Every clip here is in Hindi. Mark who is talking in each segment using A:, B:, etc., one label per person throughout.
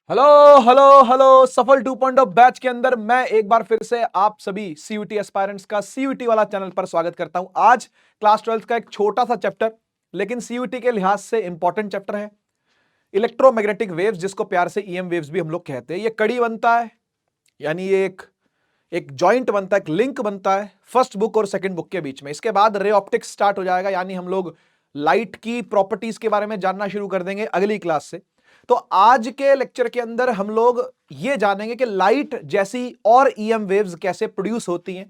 A: हेलो हेलो हेलो सफल 2.0 बैच के अंदर मैं एक बार फिर से आप सभी सीयूटी एस्पायरेंट्स का सीयूटी वाला चैनल पर स्वागत करता हूं। आज क्लास 12 का एक छोटा सा चैप्टर, लेकिन सीयूटी के लिहाज से इंपॉर्टेंट चैप्टर है, इलेक्ट्रोमैग्नेटिक वेव्स, जिसको प्यार से ईएम वेव्स भी हम लोग कहते हैं। ये कड़ी बनता है, यानी ये एक जॉइंट बनता है, एक लिंक बनता है फर्स्ट बुक और सेकंड बुक के बीच में। इसके बाद रे ऑप्टिक्स स्टार्ट हो जाएगा, यानी हम लोग लाइट की प्रॉपर्टीज के बारे में जानना शुरू कर देंगे अगली क्लास से। तो आज के लेक्चर के अंदर हम लोग ये जानेंगे कि लाइट जैसी और ईएम वेव्स कैसे प्रोड्यूस होती हैं,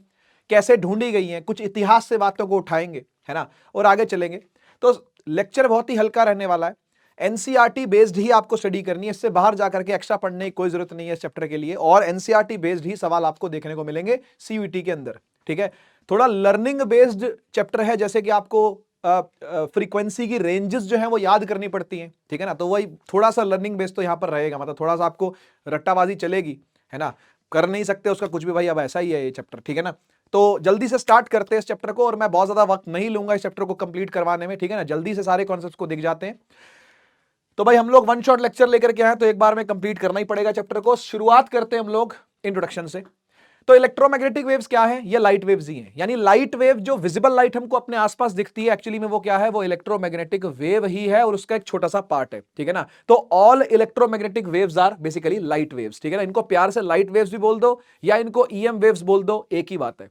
A: कैसे ढूंढी गई हैं, कुछ इतिहास से बातों को उठाएंगे, है ना, और आगे चलेंगे। तो लेक्चर बहुत ही हल्का रहने वाला है, एनसीईआरटी बेस्ड ही आपको स्टडी करनी है। इससे बाहर जाकर के एक्स्ट्रा पढ़ने की कोई जरूरत नहीं है इस चैप्टर के लिए, और एनसीईआरटी बेस्ड ही सवाल आपको देखने को मिलेंगे सीयूटी के अंदर। ठीक है, थोड़ा लर्निंग बेस्ड चैप्टर है, जैसे कि आपको फ्रीक्वेंसी की रेंजेस जो है वो याद करनी पड़ती हैं, ठीक है ना। तो वही थोड़ा सा लर्निंग बेस्ड तो यहां पर रहेगा, मतलब थोड़ा सा आपको रट्टाबाजी चलेगी, है ना, कर नहीं सकते उसका कुछ भी भाई, अब ऐसा ही है ये चैप्टर, ठीक है ना। तो जल्दी से स्टार्ट करते हैं इस चैप्टर को, और मैं बहुत ज्यादा वक्त नहीं लूंगा इस चैप्टर को कंप्लीट करवाने में, ठीक है ना। जल्दी से सारे कॉन्सेप्ट्स को दिख जाते हैं। तो भाई हम लोग वन शॉट लेक्चर लेकर के आए, तो एक बार में कंप्लीट करना ही पड़ेगा चैप्टर को। शुरुआत करते हैं हम लोग इंट्रोडक्शन से। तो इलेक्ट्रोमैग्नेटिक वेव्स क्या है? ये लाइट वेव्स ही हैं, यानी लाइट वेव, जो विजिबल लाइट हमको अपने आसपास दिखती है, एक्चुअली में वो क्या है? वो इलेक्ट्रोमैग्नेटिक वेव ही है, और उसका एक छोटा सा पार्ट है, ठीक है ना। तो all electromagnetic waves are basically light waves, ठीक है ना। इनको प्यार से लाइट वेव्स भी बोल दो या इनको ईएम वेव्स बोल दो, एक ही बात है।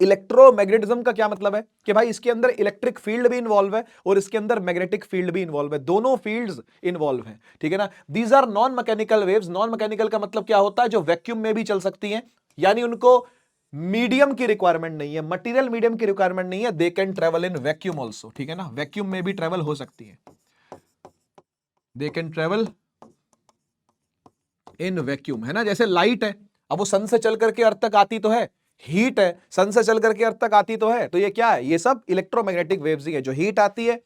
A: इलेक्ट्रोमैग्नेटिज्म का क्या मतलब है कि भाई इसके अंदर इलेक्ट्रिक फील्ड भी इन्वॉल्व है और इसके अंदर मैग्नेटिक फील्ड भी इन्वॉल्व है, दोनों फील्ड्स इन्वॉल्व हैं, ठीक है ना। These are non mechanical waves. Non mechanical का मतलब क्या होता है? जो वैक्यूम में भी चल सकती हैं, यानी उनको मीडियम की रिक्वायरमेंट नहीं है, मटेरियल मीडियम की रिक्वायरमेंट नहीं है। They can travel in vacuum also, ठीक है ना, वैक्यूम में भी ट्रेवल हो सकती है। They can travel in vacuum, है ना। जैसे लाइट है, अब वो सन से चल करके अर्थ तक आती तो है, हीट है, सन से चल करके अर्थ तक आती तो है, तो ये क्या है? ये सब इलेक्ट्रोमैग्नेटिक वेव्स ही है। जो हीट आती है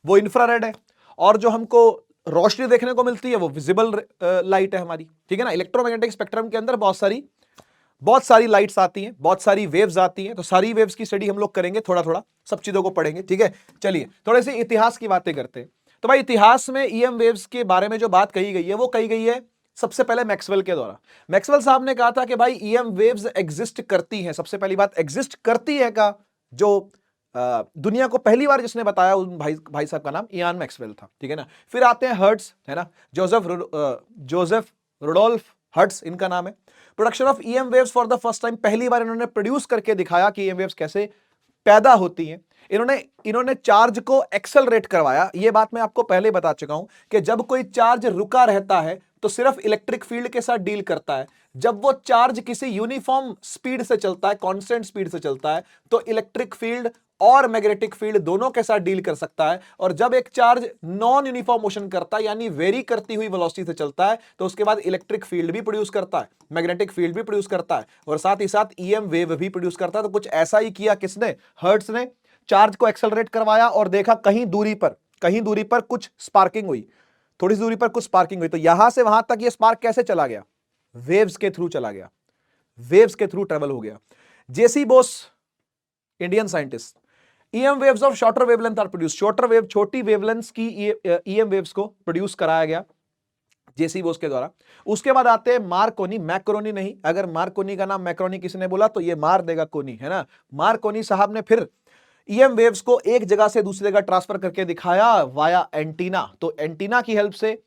A: वो इंफ्रारेड है, और जो हमको रोशनी देखने को मिलती है वो विजिबल लाइट है हमारी, ठीक है ना। इलेक्ट्रोमैग्नेटिक स्पेक्ट्रम के अंदर बहुत सारी लाइट्स आती हैं, बहुत सारी वेव्स आती हैं। तो सारी वेव्स की स्टडी हम लोग करेंगे, थोड़ा थोड़ा सब चीजों को पढ़ेंगे, ठीक है। चलिए थोड़े से इतिहास की बातें करते हैं। तो भाई इतिहास में ईएम वेव्स के बारे में जो बात कही गई है वो कही गई है सबसे पहले मैक्सवेल के द्वारा। मैक्सवेल साहब ने कहा था कि भाई ईएम वेव्स एग्जिस्ट करती हैं। सबसे पहली बात, एग्जिस्ट करती है का जो दुनिया को पहली बार जिसने बताया उन भाई साहब का नाम इयान मैक्सवेल था, ठीक है ना। फिर आते हैं हर्ट्स, है ना, जोसेफ रुडोल्फ हर्ट्स इनका नाम है। Production of EM waves for the first time, पहली बार इन्होंने प्रोड्यूस करके दिखाया कि ईएम वेव्स कैसे पैदा होती हैं। इन्होंने चार्ज को एक्सेलरेट करवाया। यह बात मैं आपको पहले बता चुका हूं कि जब कोई चार्ज रुका रहता है तो सिर्फ इलेक्ट्रिक फील्ड के साथ डील करता है। जब वो चार्ज किसी यूनिफॉर्म स्पीड से चलता है, कांस्टेंट स्पीड से चलता है, तो इलेक्ट्रिक फील्ड और मैग्नेटिक फील्ड दोनों के साथ डील कर सकता है। और जब एक चार्ज नॉन यूनिफॉर्म मोशन करता है, यानी वेरी करती हुई वेलोसिटी से चलता है, तो उसके बाद इलेक्ट्रिक फील्ड भी प्रोड्यूस करता है, मैग्नेटिक फील्ड भी प्रोड्यूस करता है, और साथ ही साथ ईएम वेव भी प्रोड्यूस करता है। तो कुछ ऐसा ही किया किसने? हर्ट्ज ने। चार्ज को एक्सेलरेट करवाया और देखा कहीं दूरी पर कुछ स्पार्किंग हुई, थोड़ी सी दूरी पर कुछ स्पार्किंग हुई। तो यहां से वहां तक ये स्पार्क कैसे चला गया? वेव्स के थ्रू चला गया, वेव्स के थ्रू ट्रेवल हो गया। JC Bose, Indian scientist, EM waves of shorter wavelength are produce. Shorter wave, छोटी वेवलेंथ्स की ईएम वेव्स को प्रोड्यूस कराया गया जेसी बोस के द्वारा। उसके बाद आते हैं मार्कोनी, मैक्रोनी नहीं, अगर मार्कोनी का नाम मैक्रोनी किसी ने बोला तो ये मार देगा कोनी, है ना। मार्कोनी साहब ने फिर ईएम वेव्स को एक जगह से दूसरी जगह ट्रांसफर करके दिखाया वाया एंटीना। तो एंटीना की हेल्प से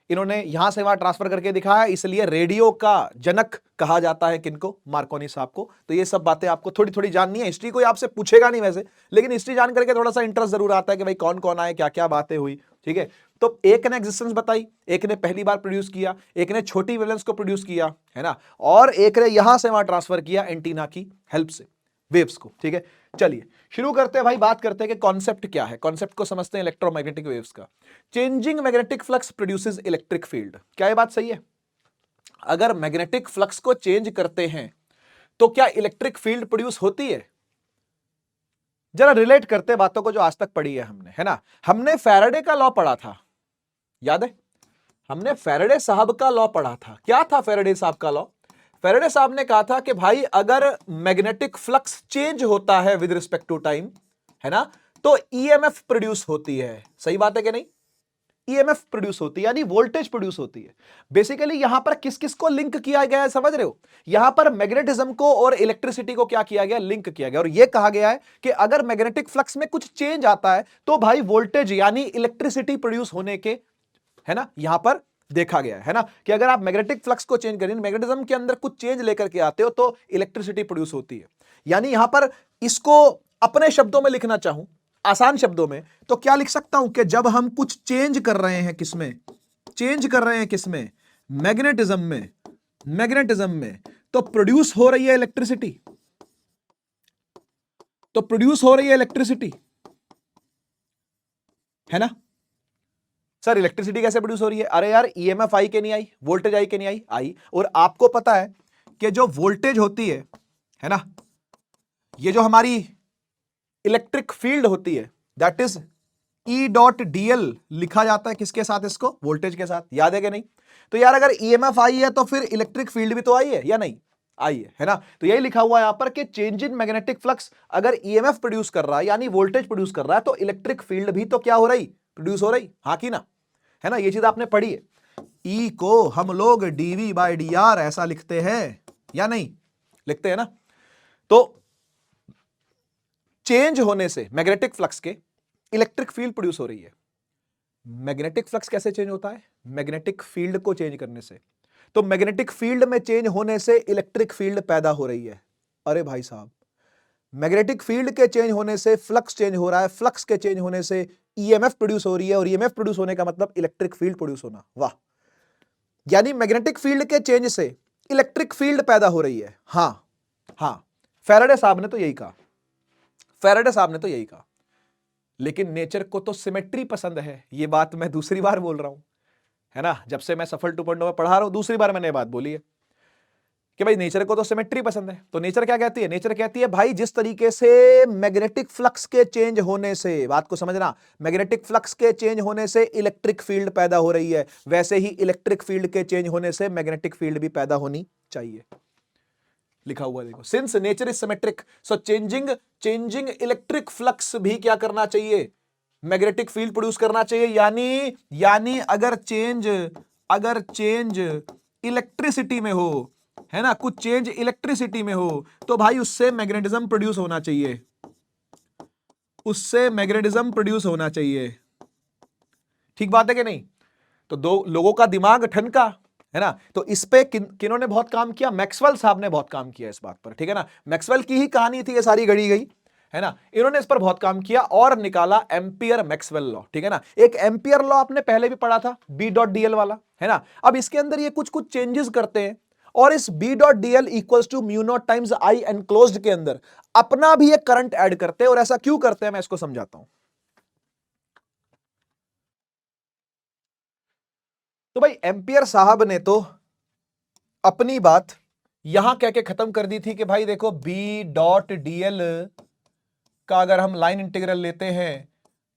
A: इन्होंने यहां से वहां ट्रांसफर करके दिखाया, इसलिए रेडियो का जनक कहा जाता है किनको? मार्कोनी साहब को। तो ये सब बातें आपको थोड़ी थोड़ी जाननी है। हिस्ट्री कोई आपसे पूछेगा नहीं वैसे, लेकिन हिस्ट्री जान करके थोड़ा सा इंटरेस्ट जरूर आता है कि भाई कौन कौन आए, क्या क्या बातें हुई, ठीक है। तो एक ने एग्जिस्टेंस बताई, एक ने पहली बार प्रोड्यूस किया, एक ने छोटी वेवलेंथ को प्रोड्यूस किया, है ना, और एक ने यहां से वहां ट्रांसफर किया एंटीना की हेल्प से वेव्स को, ठीक है। चलिए शुरू करते हैं भाई, बात करते हैं कि कॉन्सेप्ट क्या है। कॉन्सेप्ट को समझते हैं इलेक्ट्रोमैग्नेटिक वेव्स का। Changing magnetic flux produces electric field. क्या ये बात सही है? अगर मैग्नेटिक फ्लक्स को चेंज करते हैं तो क्या इलेक्ट्रिक फील्ड प्रोड्यूस होती है? जरा रिलेट करते बातों को जो आज तक पढ़ी है हमने, है ना। हमने फैराडे का लॉ पढ़ा था, याद है? हमने फैराडे साहब का लॉ पढ़ा था। क्या था फैराडे साहब का लॉ? फैराडे साहब ने कहा था कि भाई अगर मैग्नेटिक फ्लक्स चेंज होता है विद रिस्पेक्ट टू टाइम, है ना, तो ईएमएफ प्रोड्यूस होती है। सही बात है कि नहीं? ईएमएफ प्रोड्यूस होती है, यानी वोल्टेज प्रोड्यूस होती है। बेसिकली यहां पर किस किस को लिंक किया गया है, समझ रहे हो? यहां पर मैग्नेटिज्म को और इलेक्ट्रिसिटी को क्या किया गया, लिंक किया गया, और यह कहा गया है कि अगर मैग्नेटिक फ्लक्स में कुछ चेंज आता है तो भाई वोल्टेज यानी इलेक्ट्रिसिटी प्रोड्यूस होने के, है ना, यहां पर देखा गया है ना, कि अगर आप मैग्नेटिक फ्लक्स को चेंज करें, मैग्नेटिज्म के अंदर कुछ चेंज लेकर के आते हो तो इलेक्ट्रिसिटी प्रोड्यूस होती है। यानी यहां पर इसको अपने शब्दों में लिखना चाहूं, आसान शब्दों में, तो क्या लिख सकता हूं कि जब हम कुछ चेंज कर रहे हैं, किसमें चेंज कर रहे हैं, किसमें, मैग्नेटिज्म में, मैग्नेटिज्म में, तो प्रोड्यूस हो रही है इलेक्ट्रिसिटी, तो प्रोड्यूस हो रही है इलेक्ट्रिसिटी, है ना। सर इलेक्ट्रिसिटी कैसे प्रोड्यूस हो रही है? अरे यार ईएमएफ आई के नहीं आई, वोल्टेज आई के नहीं आई, आई। और आपको पता है कि जो वोल्टेज होती है ना, ये जो हमारी इलेक्ट्रिक फील्ड होती है, that is E dot DL, लिखा जाता है किसके साथ, इसको वोल्टेज के साथ, याद है कि नहीं? तो यार अगर ईएमएफ आई है तो फिर इलेक्ट्रिक फील्ड भी तो आई है या नहीं, आई है ना। तो यही लिखा हुआ है यहां पर कि चेंज इन मैग्नेटिक फ्लक्स अगर ईएमएफ प्रोड्यूस कर रहा है यानी वोल्टेज प्रोड्यूस कर रहा है तो इलेक्ट्रिक फील्ड भी तो क्या हो रही, प्रोड्यूस हो रही, हाँ की ना, है ना। ये चीज आपने पढ़ी है। ई को हम लोग डीवी बाई डी आर ऐसा लिखते हैं या नहीं, लिखते हैं ना। तो चेंज होने से मैग्नेटिक फ्लक्स के इलेक्ट्रिक फील्ड प्रोड्यूस हो रही है। मैग्नेटिक फ्लक्स कैसे चेंज होता है? मैग्नेटिक फील्ड को चेंज करने से। तो मैग्नेटिक फील्ड में चेंज होने से इलेक्ट्रिक फील्ड पैदा हो रही है। अरे भाई साहब, मैग्नेटिक फील्ड के चेंज होने से फ्लक्स चेंज हो रहा है, फ्लक्स के चेंज होने से ईएमएफ प्रोड्यूस हो रही है, और ईएमएफ प्रोड्यूस होने का मतलब इलेक्ट्रिक फील्ड प्रोड्यूस होना। वाह, यानी मैग्नेटिक फील्ड के चेंज से इलेक्ट्रिक फील्ड पैदा हो रही है। हां हां, फैराडे साहब ने तो यही कहा, फैराडे साहब ने तो यही कहा। लेकिन नेचर को तो सिमेट्री पसंद है, ये बात मैं दूसरी बार बोल रहा हूं, है ना। जब से मैं सफल 2.0 में पढ़ा रहा हूं दूसरी बार मैंने ये बात बोली है कि भाई नेचर को तो सिमेट्री पसंद है। तो नेचर क्या कहती है? नेचर कहती है भाई जिस तरीके से मैग्नेटिक फ्लक्स के चेंज होने से, बात को समझना, मैग्नेटिक फ्लक्स के चेंज होने से इलेक्ट्रिक फील्ड पैदा हो रही है, वैसे ही इलेक्ट्रिक फील्ड के चेंज होने से मैग्नेटिक फील्ड भी पैदा होनी चाहिए। लिखा हुआ देखो, since nature is symmetric so changing electric flux भी क्या करना चाहिए, मैग्नेटिक फील्ड प्रोड्यूस करना चाहिए। यानी अगर चेंज इलेक्ट्रिसिटी में हो, है ना, कुछ चेंज इलेक्ट्रिसिटी में हो तो भाई उससे मैग्नेटिज्म प्रोड्यूस होना चाहिए, उससे मैग्नेटिज्म प्रोड्यूस होना चाहिए। ठीक बात है कि नहीं? तो दो लोगों का दिमाग ठनका, है ना। तो इस पे किन्होंने बहुत काम किया? मैक्सवेल साहब ने बहुत काम किया इस बात पर, ठीक है ना। मैक्सवेल की ही कहानी थी ये सारी गढ़ी गई, है ना। इन्होंने इस पर बहुत काम किया और निकाला एम्पियर मैक्सवेल लॉ, ठीक है ना। एक एम्पियर लॉ आपने पहले भी पढ़ा था, बी डॉट डीएल वाला, है ना। अब इसके अंदर ये कुछ कुछ चेंजेस करते हैं और इस B dot DL equals to mu naught times I enclosed के अंदर अपना भी एक करंट ऐड करते हैं। और ऐसा क्यों करते हैं मैं इसको समझाता हूं। तो भाई एम्पियर साहब ने तो अपनी बात यहां कह के खत्म कर दी थी कि भाई देखो बी डॉट डीएल का अगर हम लाइन इंटीग्रल लेते हैं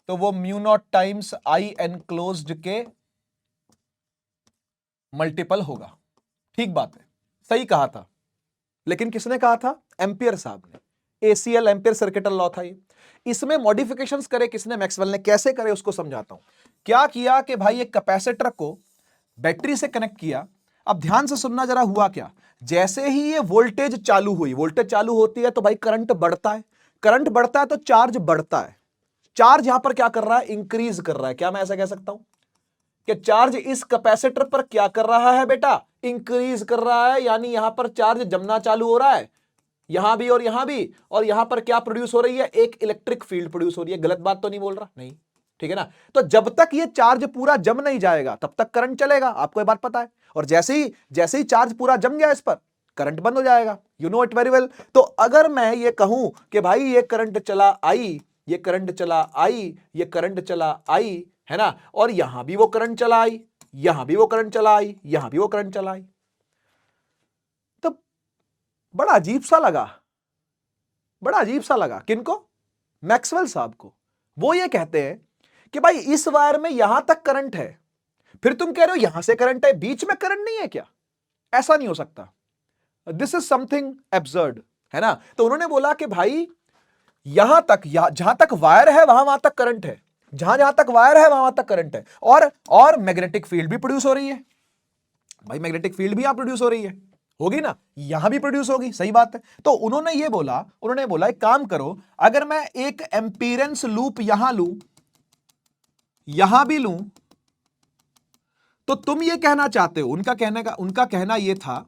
A: तो वो mu naught times I enclosed के मल्टीपल होगा। ठीक बात है, सही कहा था। लेकिन किसने कहा था? एम्पियर साहब ने। एसीएल एम्पियर सर्किटल लॉ था ये। इसमें मॉडिफिकेशंस करे किसने? मैक्सवेल ने। कैसे करे उसको समझाता हूं। क्या किया कि भाई एक कैपेसिटर को बैटरी से कनेक्ट किया। अब ध्यान से सुनना जरा, हुआ क्या, जैसे ही ये वोल्टेज चालू हुई, वोल्टेज चालू होती है तो भाई करंट बढ़ता है, करंट बढ़ता है तो चार्ज बढ़ता है। चार्ज यहां पर क्या कर रहा है? इंक्रीज कर रहा है। क्या मैं ऐसा कह सकता हूं कि चार्ज इस कैपेसिटर पर क्या कर रहा है बेटा? इंक्रीज कर रहा है। यानी यहां पर चार्ज जमना चालू हो रहा है, यहां भी और यहां भी। और यहां पर क्या प्रोड्यूस हो रही है? एक इलेक्ट्रिक फील्ड प्रोड्यूस हो रही है। गलत बात तो नहीं बोल रहा? नहीं, ठीक है ना। तो जब तक ये चार्ज पूरा जम नहीं जाएगा तब तक करंट चलेगा, आपको ये बात पता है। और जैसे ही चार्ज पूरा जम गया इस पर, करंट बंद हो जाएगा। You know it very well. तो अगर मैं ये कहूं कि भाई ये करंट चला आई, ये करंट चला आई, ये करंट चला आई, है ना, और यहां भी वो करंट चला आई, यहां भी वो करंट चला आई, यहां भी वो करंट चला आई, तो बड़ा अजीब सा लगा, बड़ा अजीब सा लगा। किनको? मैक्सवेल साहब को। वो ये कहते हैं कि भाई इस वायर में यहां तक करंट है, फिर तुम कह रहे हो यहां से करंट है, बीच में करंट नहीं है क्या? ऐसा नहीं हो सकता। दिस इज समथिंग एब्सर्ड, है ना। तो उन्होंने बोला कि भाई यहां तक, जहां तक वायर है वहां तक करंट है, जहां जहां तक वायर है वहां तक करंट है, और मैग्नेटिक फील्ड भी प्रोड्यूस हो रही है। भाई मैग्नेटिक फील्ड भी यहां प्रोड्यूस हो रही है, होगी ना, यहां भी प्रोड्यूस होगी, सही बात है। तो उन्होंने बोला एक काम करो, अगर मैं एक एम्पीरेंस लूप यहां लूं, यहां भी लूं, तो तुम ये कहना चाहते हो, उनका कहना ये था,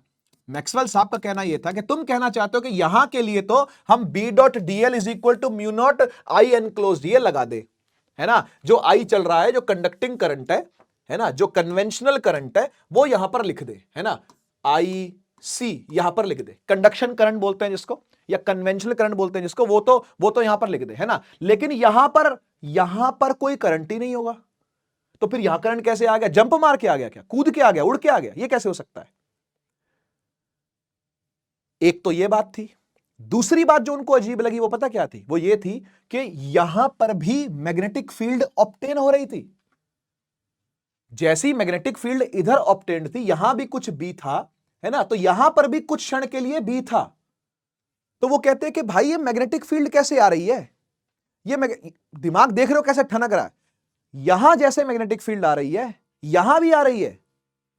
A: मैक्सवेल साहब का कहना यह था कि तुम कहना चाहते हो कि यहां के लिए तो हम B dot DL is equal to mu naught I enclosed ये लगा दे, है ना, जो आई चल रहा है, जो कंडक्टिंग करंट है ना, जो कन्वेंशनल करंट है, वो यहां पर लिख दे, है ना, आई सी यहां पर लिख दे, कंडक्शन करंट बोलते हैं जिसको, या कन्वेंशनल करंट बोलते हैं जिसको, वो तो यहां पर लिख दे, है ना। लेकिन यहां पर कोई करंट ही नहीं होगा, तो फिर यहां करंट कैसे आ गया? जंप मार के आ गया क्या? कूद के आ गया, उड़ के आ गया? ये कैसे हो सकता है? एक तो ये बात थी। दूसरी बात जो उनको अजीब लगी वो पता क्या थी? वो ये थी कि यहां पर भी मैग्नेटिक फील्ड ऑब्टेन हो रही थी। जैसी मैग्नेटिक फील्ड इधर ऑब्टेन्ड थी, यहां भी कुछ बी था, है ना, तो यहां पर भी कुछ क्षण के लिए बी था। तो वो कहते हैं कि भाई ये मैग्नेटिक फील्ड कैसे आ रही है? ये दिमाग देख रहे हो कैसे ठनक रहा है? यहां जैसे मैग्नेटिक फील्ड आ रही है, यहां भी आ रही है,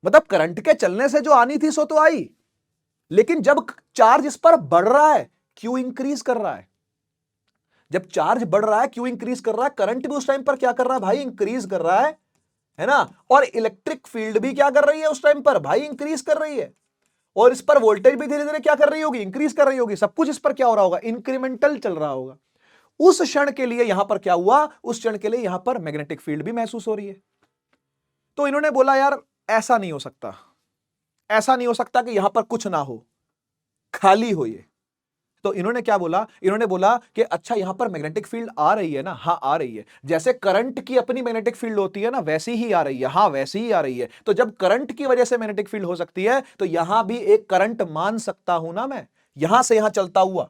A: मतलब करंट के चलने से जो आनी थी सो तो आई, लेकिन जब चार्ज इस पर बढ़ रहा है, क्यू इंक्रीज कर रहा है, जब चार्ज बढ़ रहा है, क्यू इंक्रीज कर रहा है, करंट भी उस टाइम पर क्या कर रहा है भाई? इंक्रीज कर रहा है ना, और इलेक्ट्रिक फील्ड भी क्या कर रही है उस टाइम पर भाई? इंक्रीज कर रही है, और इस पर वोल्टेज भी धीरे धीरे क्या कर रही होगी? इंक्रीज कर रही होगी। सब कुछ इस पर क्या हो रहा होगा? इंक्रीमेंटल चल रहा होगा। उस क्षण के लिए यहां पर क्या हुआ? उस क्षण के लिए यहां पर मैग्नेटिक फील्ड भी महसूस हो रही है। तो इन्होंने बोला यार ऐसा नहीं हो सकता, ऐसा नहीं हो सकता कि यहां पर कुछ ना हो, खाली हो ये। तो इन्होंने क्या बोला? इन्होंने बोला कि अच्छा यहां पर मैग्नेटिक फील्ड आ रही है ना? हाँ आ रही है। जैसे करंट की अपनी मैग्नेटिक फील्ड होती है ना, वैसी ही आ रही है। हाँ वैसी ही आ रही है। तो जब करंट की वजह से मैग्नेटिक फील्ड हो सकती है, तो यहां भी एक करंट मान सकता हूं ना मैं, यहां से यहां चलता हुआ,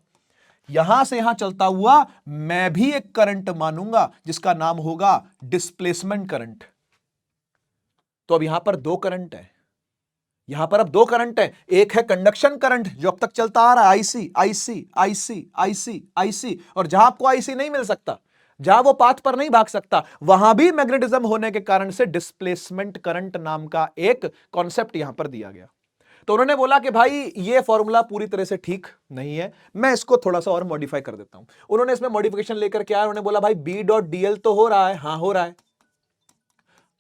A: यहां से यहां चलता हुआ मैं भी एक करंट मानूंगा जिसका नाम होगा डिस्प्लेसमेंट करंट। तो अब यहां पर दो करंट है, यहां पर अब दो करंट है। एक है कंडक्शन करंट जो अब तक चलता आ रहा है, IC IC IC IC IC, और जहां आपको आईसी नहीं मिल सकता, जहां वो पाथ पर नहीं भाग सकता, वहां भी मैग्नेटिज्म होने के कारण से डिस्प्लेसमेंट करंट नाम का एक कॉन्सेप्ट यहां पर दिया गया। तो उन्होंने बोला कि भाई ये फॉर्मूला पूरी तरह से ठीक नहीं है, मैं इसको थोड़ा सा और मॉडिफाई कर देता हूं। उन्होंने इसमें मॉडिफिकेशन लेकर के आया, उन्होंने बोला भाई बी डॉट डीएल तो हो रहा है, हाँ हो रहा है,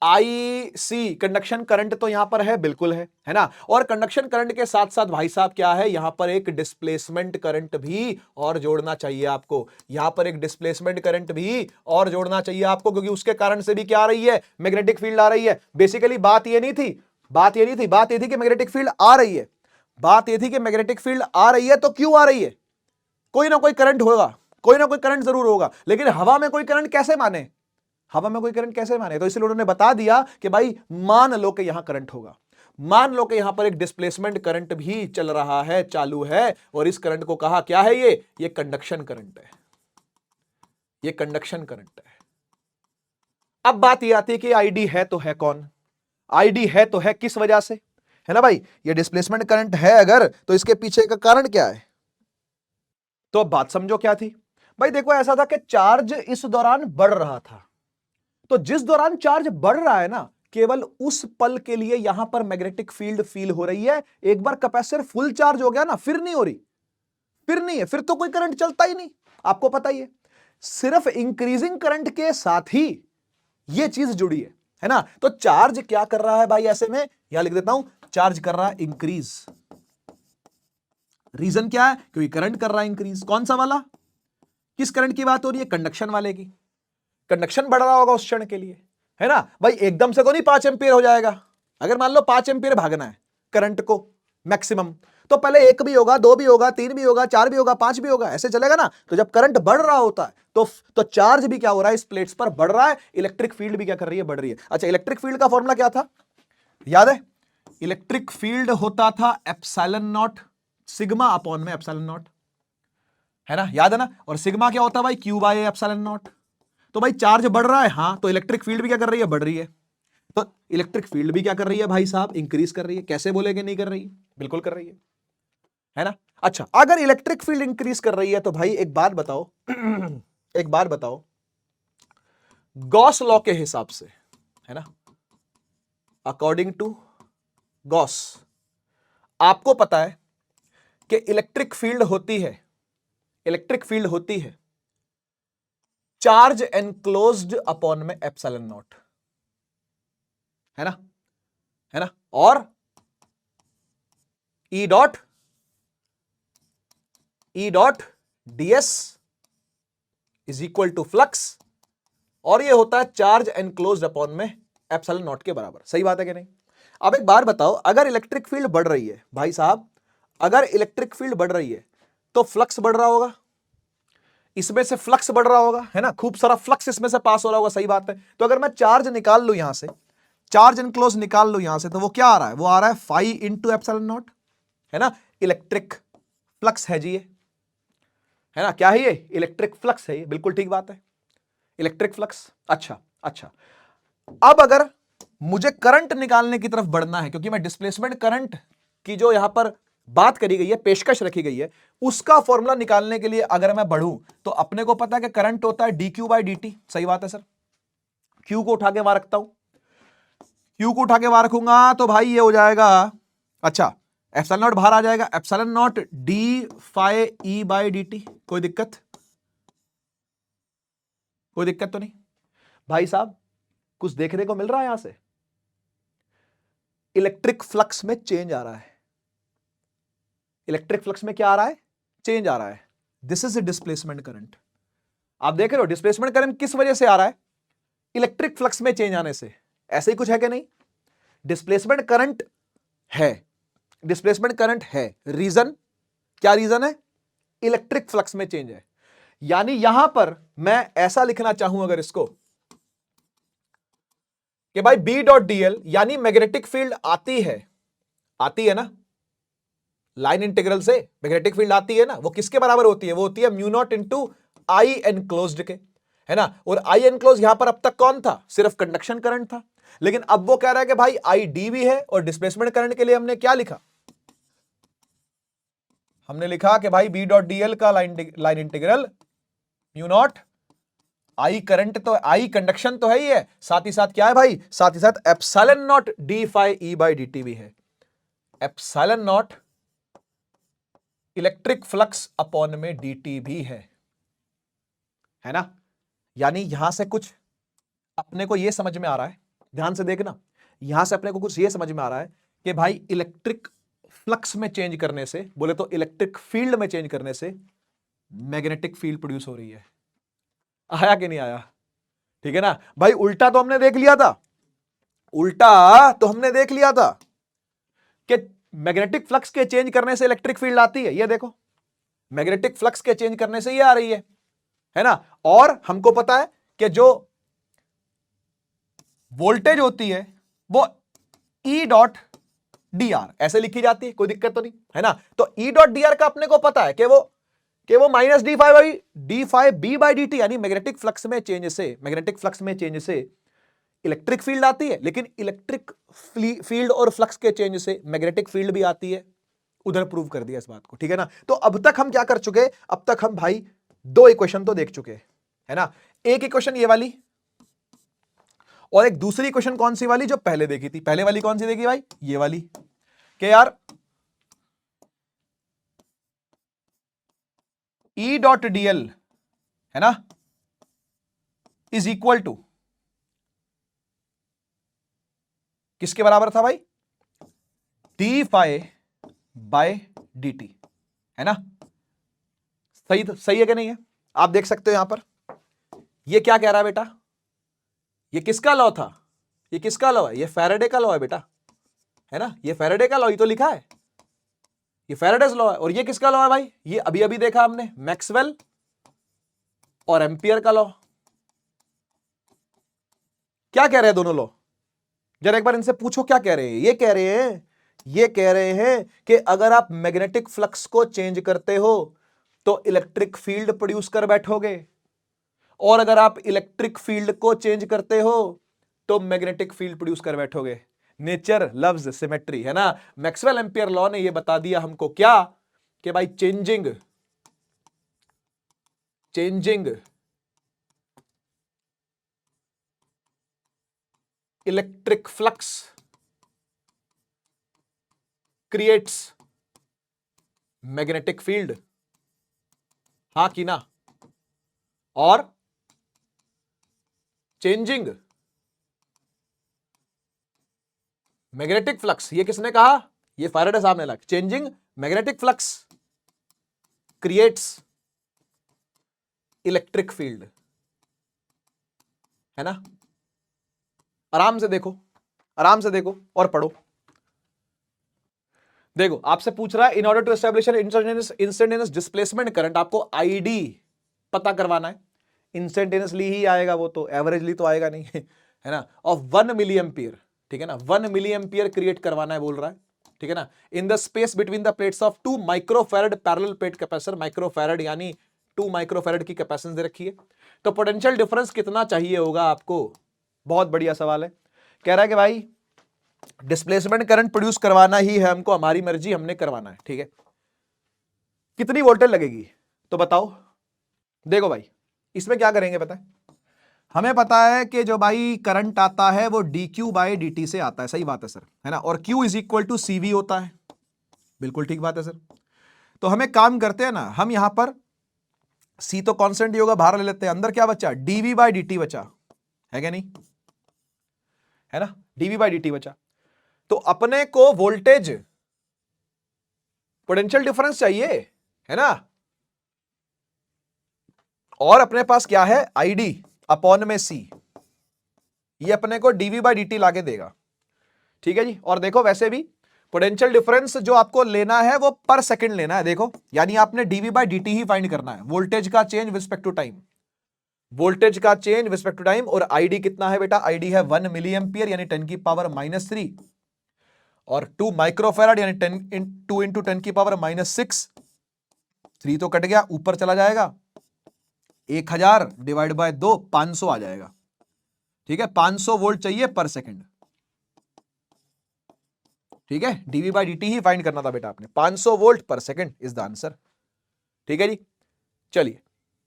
A: आई सी कंडक्शन करंट तो यहां पर है, बिल्कुल है ना, और कंडक्शन करंट के साथ साथ भाई साहब क्या है, यहां पर एक डिस्प्लेसमेंट करंट भी और जोड़ना चाहिए आपको, यहां पर एक डिस्प्लेसमेंट करंट भी और जोड़ना चाहिए आपको, क्योंकि उसके कारण से भी क्या आ रही है? मैग्नेटिक फील्ड आ रही है। बेसिकली बात ये नहीं थी, बात ये थी कि मैग्नेटिक फील्ड आ रही है, बात ये थी कि मैग्नेटिक फील्ड आ रही है, तो क्यों आ रही है? कोई ना कोई करंट होगा, कोई ना कोई करंट जरूर होगा, लेकिन हवा में कोई करंट कैसे माने? हवा में कोई करंट कैसे माने? तो इसलिए उन्होंने बता दिया कि भाई मान लो कि यहां करंट होगा, मान लो कि यहां पर एक डिस्प्लेसमेंट करंट भी चल रहा है, चालू है, और इस करंट को कहा क्या है? ये कंडक्शन करंट है, ये कंडक्शन करंट है। अब बात यह आती है कि आईडी है तो है कौन? आईडी है तो है किस वजह से, है ना भाई? ये डिस्प्लेसमेंट करंट है अगर, तो इसके पीछे का कारण क्या है? तो अब बात समझो क्या थी भाई। देखो ऐसा था कि चार्ज इस दौरान बढ़ रहा था, तो जिस दौरान चार्ज बढ़ रहा है ना, केवल उस पल के लिए यहां पर मैग्नेटिक फील्ड फील हो रही है। एक बार कैपेसिटर फुल चार्ज हो गया ना, फिर नहीं हो रही, फिर नहीं है, फिर तो कोई करंट चलता ही नहीं, आपको पता ही है। सिर्फ इंक्रीजिंग करंट के साथ ही यह चीज जुड़ी है ना। तो चार्ज क्या कर रहा है भाई? ऐसे में यहां लिख देता हूं, चार्ज कर रहा है इंक्रीज। रीजन क्या है? क्योंकि करंट कर रहा है इंक्रीज। कौन सा वाला? किस करंट की बात हो रही है? कंडक्शन वाले की। कंडक्शन बढ़ रहा होगा उस क्षण के लिए, है ना भाई। एकदम से तो नहीं 5 एम्पीयर हो जाएगा। अगर मान लो 5 एम्पीयर भागना है करंट को मैक्सिमम, तो पहले 1 भी होगा, 2 भी होगा, 3 भी होगा, 4 भी होगा, 5 भी होगा, ऐसे चलेगा ना। तो जब करंट बढ़ रहा होता है तो चार्ज भी क्या हो रहा है? इस प्लेट्स पर बढ़ रहा है। इलेक्ट्रिक फील्ड भी क्या कर रही है? बढ़ रही है। अच्छा, इलेक्ट्रिक फील्ड का फॉर्मूला क्या था? याद है? इलेक्ट्रिक फील्ड होता था एप्सिलॉन नॉट, सिग्मा अपॉन में एप्सिलॉन नॉट, है ना, याद है ना। और सिग्मा क्या होता है भाई? Q by epsilon not. तो भाई चार्ज बढ़ रहा है, हाँ, तो इलेक्ट्रिक फील्ड भी क्या कर रही है? बढ़ रही है। तो इलेक्ट्रिक फील्ड भी क्या कर रही है भाई साहब? इंक्रीज कर रही है। कैसे बोलेगे नहीं कर रही? बिल्कुल कर रही है ना। अच्छा, अगर इलेक्ट्रिक फील्ड इंक्रीज कर रही है तो भाई एक बात बताओ एक बात बताओ, गॉस लॉ के हिसाब से, है ना, अकॉर्डिंग टू गॉस, आपको पता है कि इलेक्ट्रिक फील्ड होती है चार्ज एनक्लोज्ड अपॉन में एप्सिलॉन नॉट, है ना, और E dot ds is equal to flux, और ये होता है चार्ज एनक्लोज्ड अपॉन में एप्सिलॉन नॉट के बराबर। सही बात है कि नहीं? अब एक बार बताओ, अगर इलेक्ट्रिक फील्ड बढ़ रही है भाई साहब, अगर इलेक्ट्रिक फील्ड बढ़ रही है तो फ्लक्स बढ़ रहा होगा, इसमें से फ्लक्स बढ़ रहा होगा, है ना, खूब सारा फ्लक्स इसमें से पास हो रहा होगा। सही बात है। तो अगर मैं चार्ज निकाल लूं यहां से, चार्ज एनक्लोज निकाल लूं यहां से, तो वो क्या आ रहा है? वो आ रहा है फाई इंटू एप्सिलॉन नॉट, है ना, इलेक्ट्रिक फ्लक्स है जी ये, है ना, क्या है ये? इलेक्ट्रिक फ्लक्स है ये, बिल्कुल ठीक बात है, इलेक्ट्रिक फ्लक्स। अच्छा, अब अगर मुझे करंट निकालने की तरफ बढ़ना है, क्योंकि मैं डिस्प्लेसमेंट करंट की जो यहां पर बात करी गई है, पेशकश रखी गई है, उसका फॉर्मूला निकालने के लिए अगर मैं बढ़ूं, तो अपने को पता है कि करंट होता है dq बाई dt। सही बात है सर। q को उठा के वहां रखता हूं, q को उठा के वहां रखूंगा तो भाई ये हो जाएगा, अच्छा, एप्सिलॉन नॉट बाहर आ जाएगा, epsilon naught d phi e by dt। कोई दिक्कत तो नहीं भाई साहब? कुछ देखने को मिल रहा है यहां से? इलेक्ट्रिक फ्लक्स में चेंज आ रहा है, इलेक्ट्रिक फ्लक्स में क्या आ रहा है? चेंज आ रहा है। This is a displacement current. आप देख रहे हो डिस्प्लेसमेंट करंट किस वजह से आ रहा है? इलेक्ट्रिक फ्लक्स में चेंज आने से। ऐसे ही कुछ है कि नहीं? डिस्प्लेसमेंट करंट है, डिस्प्लेसमेंट करंट है, रीजन क्या? रीजन है इलेक्ट्रिक फ्लक्स में चेंज है। यानी यहां पर मैं ऐसा लिखना चाहूं अगर इसको, कि भाई B डॉट dl, यानी मैग्नेटिक फील्ड आती है ना, लाइन इंटीग्रल से मैग्नेटिक फील्ड आती है ना, वो किसके बराबर होती है? वो होती है म्यू नॉट इंटू आई एनक्लोज्ड के, है ना। और आई एनक्लोज यहां पर अब तक कौन था? सिर्फ कंडक्शन करंट था। लेकिन अब वो कह रहा है कि भाई आई डी भी है, और डिस्प्लेसमेंट करंट के लिए हमने क्या लिखा? हमने लिखा कि भाई बी डॉट डीएल का line integral mu naught I current, तो आई कंडक्शन तो है ही है, साथ ही साथ क्या है भाई? साथ ही साथ epsilon naught D phi E by D T भी है, epsilon naught electric flux upon में dt भी है ना। यानी यहां से कुछ अपने को यह समझ में आ रहा है, ध्यान से देखना, यहां से अपने को कुछ यह समझ में आ रहा है कि भाई इलेक्ट्रिक फ्लक्स में चेंज करने से, बोले तो इलेक्ट्रिक फील्ड में चेंज करने से मैग्नेटिक फील्ड प्रोड्यूस हो रही है। आया कि नहीं आया? ठीक है ना भाई। उल्टा तो हमने देख लिया था, उल्टा तो हमने देख लिया था कि मैग्नेटिक फ्लक्स के चेंज करने से इलेक्ट्रिक फील्ड आती है। ये देखो, मैग्नेटिक फ्लक्स के चेंज करने से ये आ रही है ना। और हमको पता है कि जो वोल्टेज होती है वो E डॉट डी आर ऐसे लिखी जाती है, कोई दिक्कत तो नहीं, है ना। तो E डॉट डी आर का अपने को पता है कि वो minus D phi B by D T, यानी मैग्नेटिक फ्लक्स में चेंज से इलेक्ट्रिक फील्ड आती है, लेकिन इलेक्ट्रिक फील्ड और फ्लक्स के चेंज से मैग्नेटिक फील्ड भी आती है। उधर प्रूव कर दिया इस बात को, ठीक है ना। तो अब तक हम क्या कर चुके? अब तक हम भाई दो इक्वेशन तो देख चुके, है ना। एक इक्वेशन ये वाली, और एक दूसरी इक्वेशन कौन सी वाली जो पहले देखी थी? पहले वाली कौन सी देखी भाई? ये वाली, कि यार E डॉट dl, है ना, इज इक्वल टू किसके बराबर था भाई? D phi by D T, है ना। सही है कि नहीं है? आप देख सकते हो यहां पर ये क्या कह रहा है बेटा? ये किसका लॉ था? ये किसका लॉ है? ये फैराडे का लॉ है बेटा, है ना। ये फैराडे का लॉ ही तो लिखा है, ये फैराडेज लॉ है। और ये किसका लॉ है भाई? ये अभी अभी देखा हमने, मैक्सवेल और एम्पियर का लॉ। क्या कह रहे हैं दोनों लॉ? जरा एक बार इनसे पूछो क्या कह रहे हैं। ये कह रहे हैं कि अगर आप मैग्नेटिक फ्लक्स को चेंज करते हो तो इलेक्ट्रिक फील्ड प्रोड्यूस कर बैठोगे, और अगर आप इलेक्ट्रिक फील्ड को चेंज करते हो तो मैग्नेटिक फील्ड प्रोड्यूस कर बैठोगे। नेचर लव्स सिमेट्री, है ना। मैक्सवेल एम्पियर लॉ ने यह बता दिया हमको क्या? कि भाई changing electric flux creates magnetic field, हां कि ना? और चेंजिंग मैग्नेटिक फ्लक्स, ये किसने कहा? ये फैराडे साहब ने लिखा। Changing magnetic flux creates electric field, है ना? आराम से देखो, आराम से देखो और पढ़ो। देखो आपसे पूछ रहा है in order to establish an instantaneous displacement current, आपको आईडी पता करवाना है। इंस्टेंटेनियसली ही आएगा वो, तो एवरेजली तो आएगा नहीं है ना? ऑफ 1 मिली एम्पियर, ठीक है ना? 1 मिली एम्पियर क्रिएट करवाना है बोल रहा है, ठीक है ना? In the space between the plates of 2 microfarad parallel plate capacitor, microfarad यानी 2 माइक्रोफैरड की कैपेसिटेंस दे रखी है। तो पोटेंशियल डिफरेंस कितना चाहिए होगा आपको? बहुत बढ़िया सवाल है। कह रहा है कि भाई डिस्प्लेसमेंट करंट प्रोड्यूस करवाना ही है हमको, हमारी मर्जी, हमने करवाना है, ठीक है? कितनी वोल्टेज लगेगी तो बताओ। देखो भाई इसमें क्या करेंगे पता है, हमें पता है कि जो भाई करंट आता है वो dq बाय dt से आता है, सही बात है सर, है ना? और q is equal to cv होता है, बिल्कुल ठीक बात है सर। तो हमें काम करते हैं ना, हम यहां पर c तो कांस्टेंट ही होगा, बाहर ले लेते हैं, अंदर क्या बचा? dv बाय dt बचा, है क्या नहीं? है ना? dv बाय dt बचा। तो अपने को वोल्टेज पोटेंशियल डिफरेंस चाहिए, है ना? और अपने पास क्या है? आईडी अपॉन में सी, ये अपने को डीवी बाई डी लाके देगा, ठीक है जी। और देखो वैसे भी पोटेंशियल डिफरेंस जो आपको लेना है वो पर सेकंड लेना है, देखो, यानी आपने डीवी बाई डी ही फाइंड करना है, वोल्टेज का change with respect to time, voltage का change with respect to time. और आईडी कितना है बेटा? आईडी है 1 मिली एम्पियर यानी 10 की पावर -3, और 2 माइक्रोफैराड यानी 2 इंटू 10 की पावर -6, 3 तो कट गया, ऊपर चला जाएगा 1000 डिवाइड बाय 2, 500 आ जाएगा, ठीक है? 500 वोल्ट चाहिए पर सेकंड, ठीक है? डीवी बाई डी ही फाइंड करना था बेटा आपने, 500 वोल्ट पर सेकंड इज द आंसर, ठीक है जी। चलिए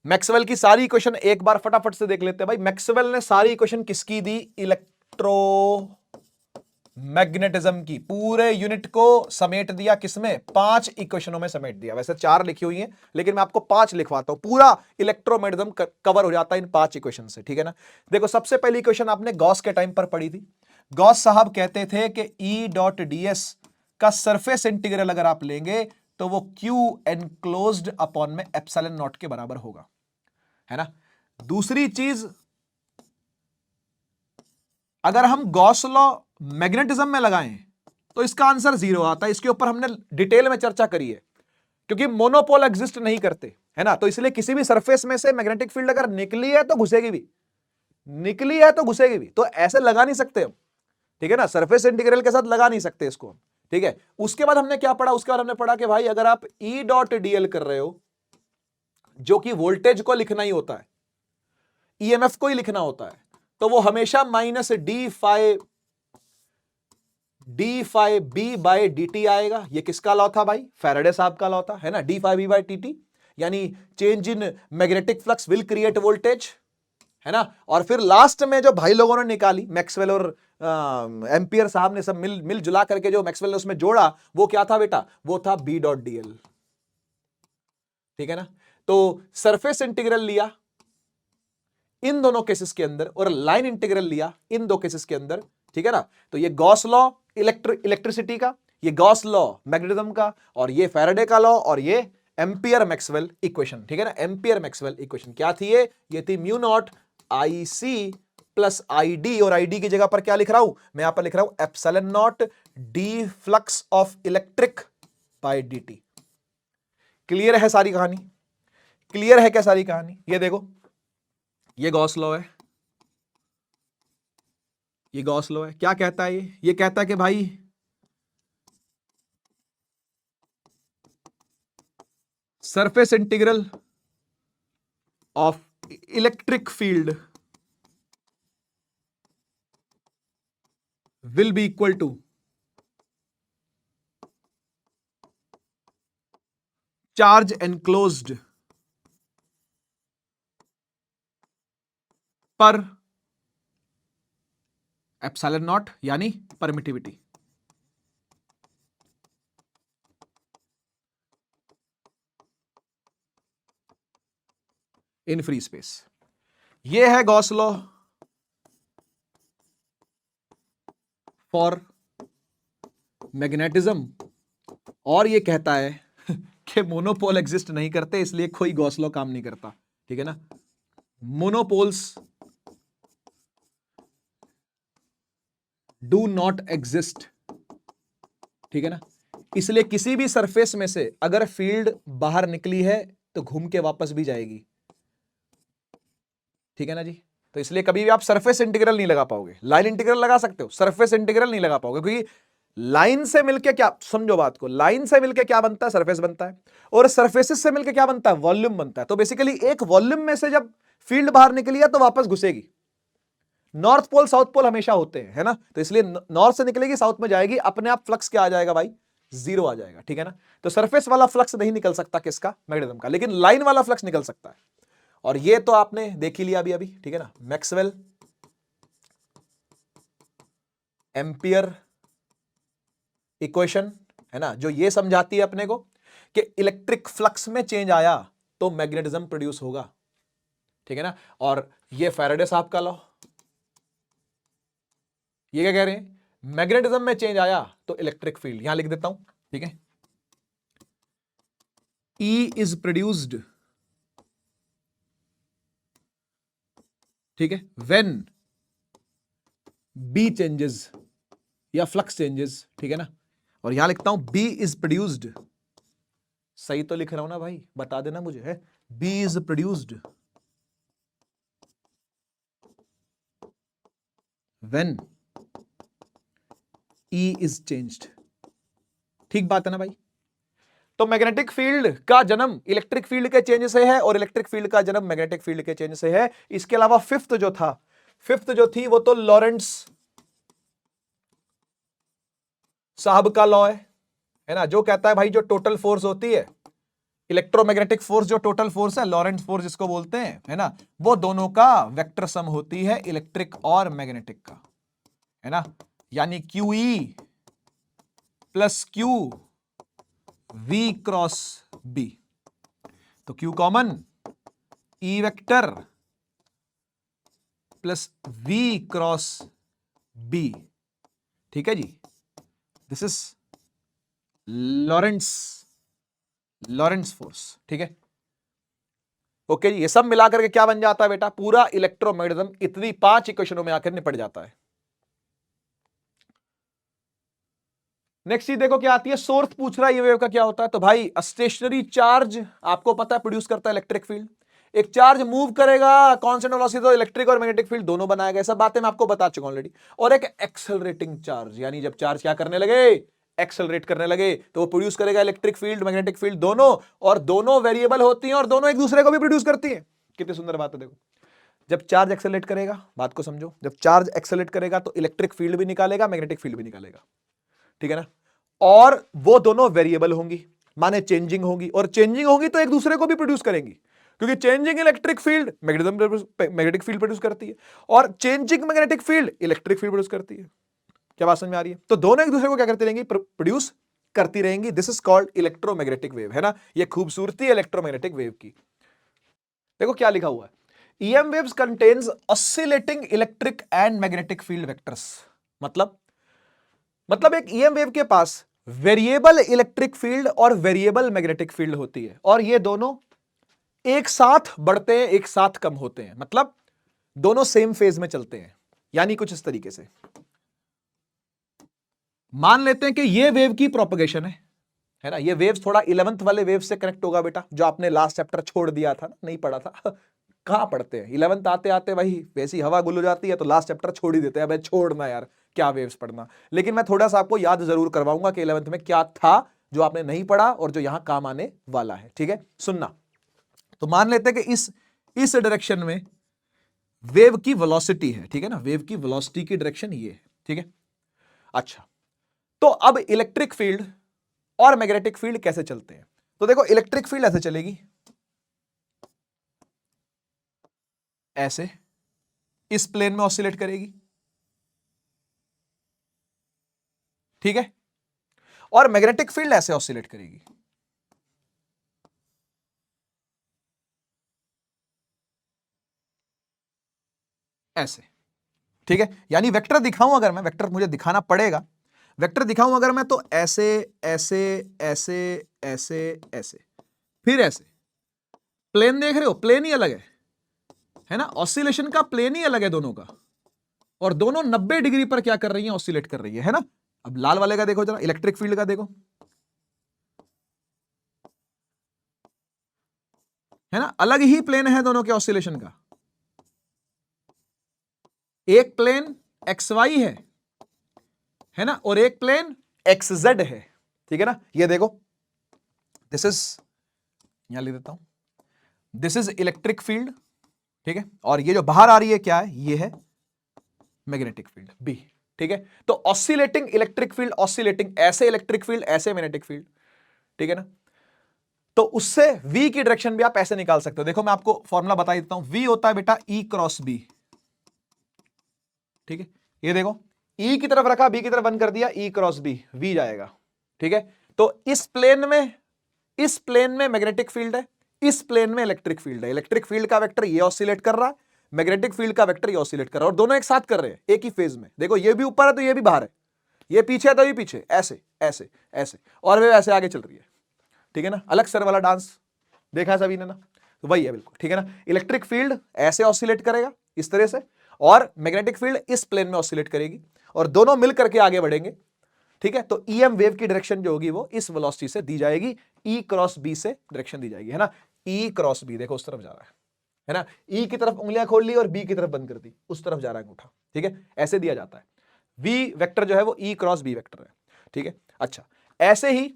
A: मैक्सवेल की सारी इक्वेशन एक बार फटाफट से देख लेते हैं भाई। मैक्सवेल ने सारी इक्वेशन किसकी दी? इलेक्ट्रो मैग्नेटिज्म की, पूरे यूनिट को समेट दिया किसमें? 5 इक्वेशनों में समेट दिया। वैसे 4 लिखी हुई हैं लेकिन मैं आपको 5 लिखवाता हूं, पूरा इलेक्ट्रोमैग्नेटिज्म कवर हो जाता है इन 5 इक्वेशन से, ठीक है ना? देखो सबसे पहली इक्वेशन आपने गॉस के टाइम पर पढ़ी थी। गॉस साहब कहते थे कि E.ds का सरफेस इंटीग्रल अगर आप लेंगे तो वो Q एनक्लोज्ड अपॉन में एप्सिलॉन नॉट के बराबर होगा, है ना? दूसरी चीज, अगर हम गॉस लॉ मैग्नेटिज्म में लगाएं तो इसका आंसर 0 आता है। इसके ऊपर हमने डिटेल में चर्चा करी है, क्योंकि मोनोपोल एग्जिस्ट नहीं करते, है ना? तो इसलिए किसी भी सरफेस में से मैग्नेटिक फील्ड अगर निकली है तो घुसेगी भी, निकली है तो घुसेगी भी, तो ऐसे लगा नहीं सकते हम, ठीक है ना? सरफेस इंटीग्रल के साथ लगा नहीं सकते इसको, ठीक है? उसके बाद हमने क्या पढ़ा? उसके बाद हमने पढ़ा कि भाई अगर आप E.dl कर रहे हो, जो कि वोल्टेज को लिखना ही होता है, ईएमएफ को ही लिखना होता है, तो वो हमेशा -d बाय dt आएगा। ये किसका लॉ था भाई? फैराडे साहब का लॉ था, है ना? d बाय dt यानी change in magnetic flux will create voltage, है ना? और फिर लास्ट में जो भाई लोगों ने निकाली, मैक्सवेल और एम्पियर साहब ने सब मिल जुला करके जो मैक्सवेल ने उसमें जोड़ा, वो क्या था बेटा? वो था B.dl, ठीक है ना? तो सरफेस इंटीग्रल लिया इन दोनों केसेस के अंदर और लाइन इंटीग्रल लिया इन दो केसेस के अंदर, ठीक है ना? तो ये गॉस लॉ इलेक्ट्रिसिटी का, ये गॉस लॉ मैग्नेटिज्म का, और ये फैराडे का लॉ, और ये एम्पियर मैक्सवेल इक्वेशन, ठीक है ना? एम्पियर मैक्सवेल इक्वेशन क्या थी? ये थी mu naught I C plus I D, और आई डी की जगह पर क्या लिख रहा हूं मैं? यहां पर लिख रहा हूं epsilon naught D flux of electric by dt। Clear है सारी कहानी? क्लियर है क्या सारी कहानी? ये देखो, ये गॉस लॉ है, ये गॉस लॉ है। क्या कहता है ये कहता है कि भाई surface integral of electric field will be equal to charge enclosed पर एप्सिलॉन नॉट यानी परमिटिविटी। In free space. ये है गॉस लॉ फॉर मैग्नेटिज्म, और ये कहता है कि मोनोपोल एग्जिस्ट नहीं करते, इसलिए कोई गॉस लॉ काम नहीं करता, ठीक है ना। मोनोपोल्स डू नॉट एग्जिस्ट, ठीक है ना। इसलिए किसी भी सरफेस में से अगर फील्ड बाहर निकली है तो घूम के वापस भी जाएगी, ठीक है ना जी। तो इसलिए कभी भी आप सरफेस इंटीग्रल नहीं लगा पाओगे। लाइन इंटीग्रल लगा सकते हो, सरफेस इंटीग्रल नहीं लगा पाओगे, क्योंकि लाइन से मिलके क्या, समझो बात को, लाइन से मिलके क्या बनता है, सरफेस बनता है, और सरफेसेस से मिलके क्या बनता है, वॉल्यूम बनता है। तो बेसिकली एक वॉल्यूम में से जब फील्ड बाहर निकली है तो वापस घुसेगी। नॉर्थ पोल साउथ पोल हमेशा होते हैं, है ना। तो इसलिए नॉर्थ से निकलेगी साउथ में जाएगी, अपने आप फ्लक्स क्या आ जाएगा भाई, जीरो आ जाएगा, ठीक है ना। तो सरफेस वाला फ्लक्स नहीं निकल सकता किसका, मैग्नेटिज्म का, लेकिन लाइन वाला फ्लक्स निकल सकता है। और ये तो आपने देख ही लिया अभी अभी, ठीक है ना। मैक्सवेल एम्पियर इक्वेशन, है ना, जो ये समझाती है अपने को कि इलेक्ट्रिक फ्लक्स में चेंज आया तो मैग्नेटिज्म प्रोड्यूस होगा, ठीक है ना। और ये फैराडे साहब का लॉ, ये क्या कह रहे हैं, मैग्नेटिज्म में चेंज आया तो इलेक्ट्रिक फील्ड, यहां लिख देता हूं, ठीक है। E इज प्रोड्यूस्ड, ठीक है, व्हेन B चेंजेस या फ्लक्स चेंजेस, ठीक है ना। और यहां लिखता हूं B इज प्रोड्यूस्ड, सही तो लिख रहा हूं ना भाई, बता देना मुझे, है B is produced when E is changed, ठीक बात है ना भाई। तो मैग्नेटिक फील्ड का जन्म इलेक्ट्रिक फील्ड के चेंज से है, और इलेक्ट्रिक फील्ड का जन्म मैग्नेटिक फील्ड के चेंज से है। इसके अलावा फिफ्थ जो थी वो तो लॉरेंट्ज साहब का लॉ है ना, जो कहता है भाई जो टोटल फोर्स होती है, इलेक्ट्रोमैग्नेटिक फोर्स जो टोटल फोर्स है, लॉरेंट्ज फोर्स जिसको बोलते हैं, है ना, वो दोनों का वेक्टर सम होती है, इलेक्ट्रिक और मैग्नेटिक का, है ना। यानी QE plus Q V cross B, तो Q common, E vector plus V cross B, ठीक है जी। दिस इज लॉरेंट्स फोर्स, ठीक है। ओके जी, ये सब मिलाकर के क्या बन जाता है बेटा, पूरा इलेक्ट्रोमैग्नेटिज्म इतनी 5 इक्वेशनों में आकर निपट जाता है। नेक्स्ट चीज देखो क्या आती है, सोर्स पूछ रहा है ये वेव का क्या होता है। तो भाई स्टेशनरी चार्ज आपको पता है प्रोड्यूस करता है इलेक्ट्रिक फील्ड। एक चार्ज मूव करेगा कांस्टेंट वेलोसिटी तो इलेक्ट्रिक और मैग्नेटिक फील्ड दोनों बनाया गया, सब बातें मैं आपको बता चुका हूं ऑलरेडी। और एक एक्सेलरेटिंग चार्ज, यानी जब चार्ज क्या करने लगे, एक्सेलरेट करने लगे, तो वो प्रोड्यूस करेगा इलेक्ट्रिक फील्ड मैग्नेटिक फील्ड दोनों, और दोनों वेरिएबल होती हैं और दोनों एक दूसरे को भी प्रोड्यूस करती हैं। कितनी सुंदर बात है देखो। जब चार्ज एक्सेलरेट करेगा, बात को समझो, जब चार्ज एक्सेलरेट करेगा तो इलेक्ट्रिक फील्ड भी निकालेगा, मैग्नेटिक फील्ड भी निकालेगा, ठीक है ना। और वो दोनों वेरिएबल होंगी, माने चेंजिंग होंगी, और चेंजिंग होंगी तो एक दूसरे को भी प्रोड्यूस करेंगी, क्योंकि changing electric field magnetic field produce करती है, और changing magnetic field electric field produce करती है। क्या बात समझ में आ रही है। तो दोनों एक दूसरे को क्या करती रहेंगी, प्रोड्यूस करती रहेंगी। This is called electromagnetic wave, है ना। ये खूबसूरती है इलेक्ट्रोमैग्नेटिक वेव की। देखो क्या लिखा हुआ है, EM waves contains oscillating electric and magnetic field vectors। मतलब एक EM वेव के पास वेरिएबल इलेक्ट्रिक फील्ड और वेरिएबल मैग्नेटिक फील्ड होती है, और ये दोनों एक साथ बढ़ते हैं, एक साथ कम होते हैं, मतलब दोनों सेम फेज में चलते हैं। यानी कुछ इस तरीके से मान लेते हैं कि ये वेव की प्रोपगेशन है ना। ये वेव थोड़ा 11th वाले वेव से कनेक्ट होगा बेटा, जो आपने लास्ट चैप्टर छोड़ दिया था ना, नहीं पढ़ा था। कहां पढ़ते हैं 11th आते आते भाई, वैसी हवा गुल हो जाती है तो लास्ट चैप्टर छोड़ ही देते हैं, भाई छोड़ना यार क्या वेव्स पढ़ना। लेकिन मैं थोड़ा सा आपको याद जरूर करवाऊंगा कि 11th में क्या था जो आपने नहीं पढ़ा और जो यहां काम आने वाला है, ठीक है। सुनना, तो मान लेते हैं कि इस डायरेक्शन में वेव की वेलोसिटी है, ठीक है ना, वेव की वेलोसिटी की डायरेक्शन ये है, ठीक है। अच्छा, तो अब इलेक्ट्रिक फील्ड और मैग्नेटिक फील्ड कैसे चलते हैं। तो देखो इलेक्ट्रिक फील्ड ऐसे चलेगी, ऐसे इस प्लेन में ऑसिलेट करेगी, ठीक है, और मैग्नेटिक फील्ड ऐसे ऑसिलेट करेगी, ऐसे, ठीक है। यानी वेक्टर दिखाऊं अगर मैं, वेक्टर मुझे दिखाना पड़ेगा, वेक्टर दिखाऊं अगर मैं, तो ऐसे ऐसे ऐसे ऐसे ऐसे, फिर ऐसे। प्लेन देख रहे हो, प्लेन ही अलग है ना, ऑसिलेशन का प्लेन ही अलग है दोनों का, और दोनों 90 डिग्री पर क्या कर रही हैं, ऑसिलेट कर रही है ना। अब लाल वाले का देखो जरा, इलेक्ट्रिक फील्ड का देखो, है ना, अलग ही प्लेन है दोनों के ऑसिलेशन का। एक प्लेन एक्स वाई है ना, और एक प्लेन एक्स जेड है, ठीक है ना। ये देखो, दिस इज, यहां लिख देता हूं, दिस इज इलेक्ट्रिक फील्ड, ठीक है, और ये जो बाहर आ रही है क्या है, ये है मैग्नेटिक फील्ड बी, ठीक है। तो ऑसिलेटिंग इलेक्ट्रिक फील्ड, ऑसिलेटिंग ऐसे इलेक्ट्रिक फील्ड, ऐसे मैग्नेटिक फील्ड, ठीक है ना। तो उससे v की डायरेक्शन भी आप ऐसे निकाल सकते हो। देखो मैं आपको फॉर्मूला बता देता हूं, v होता है बेटा E क्रॉस B, ठीक है। ये देखो, E की तरफ रखा, B की तरफ बंद कर दिया, E क्रॉस B, v जाएगा, ठीक है। तो इस प्लेन में मैग्नेटिक फील्ड है, इस प्लेन में इलेक्ट्रिक फील्ड है। इलेक्ट्रिक फील्ड का वेक्टर ये ऑसिलेट कर रहा है, मैग्नेटिक फील्ड का वेक्टर ये ऑसिलेट कर रहा है, और दोनों एक साथ कर रहे हैं, एक ही फेज में। देखो ये भी ऊपर है तो ये भी बाहर है, ये पीछे है तो ये पीछे, ऐसे ऐसे ऐसे, और वे ऐसे आगे चल रही है, ठीक है ना। अलग सर वाला डांस देखा है सभी ने ना, तो वही है बिल्कुल, ठीक है ना। इलेक्ट्रिक फील्ड ऐसे ऑसिलेट करेगा इस तरह से, और मैग्नेटिक फील्ड इस प्लेन में ऑसिलेट करेगी, और दोनों मिल करके आगे बढ़ेंगे, ठीक है। तो ईएम वेव की डायरेक्शन जो होगी वो इस वेलोसिटी से दी जाएगी, ई क्रॉस बी से डायरेक्शन दी जाएगी, है ना। ई क्रॉस बी, देखो उस तरफ जा रहा है ना, ई की तरफ उंगलियां खोल ली और बी की तरफ बंद कर दी, उस तरफ जा रहा है अंगूठा, ठीक है, ऐसे दिया जाता है। वी वेक्टर जो है वो ई क्रॉस बी वेक्टर है, ठीक है। अच्छा, ऐसे ही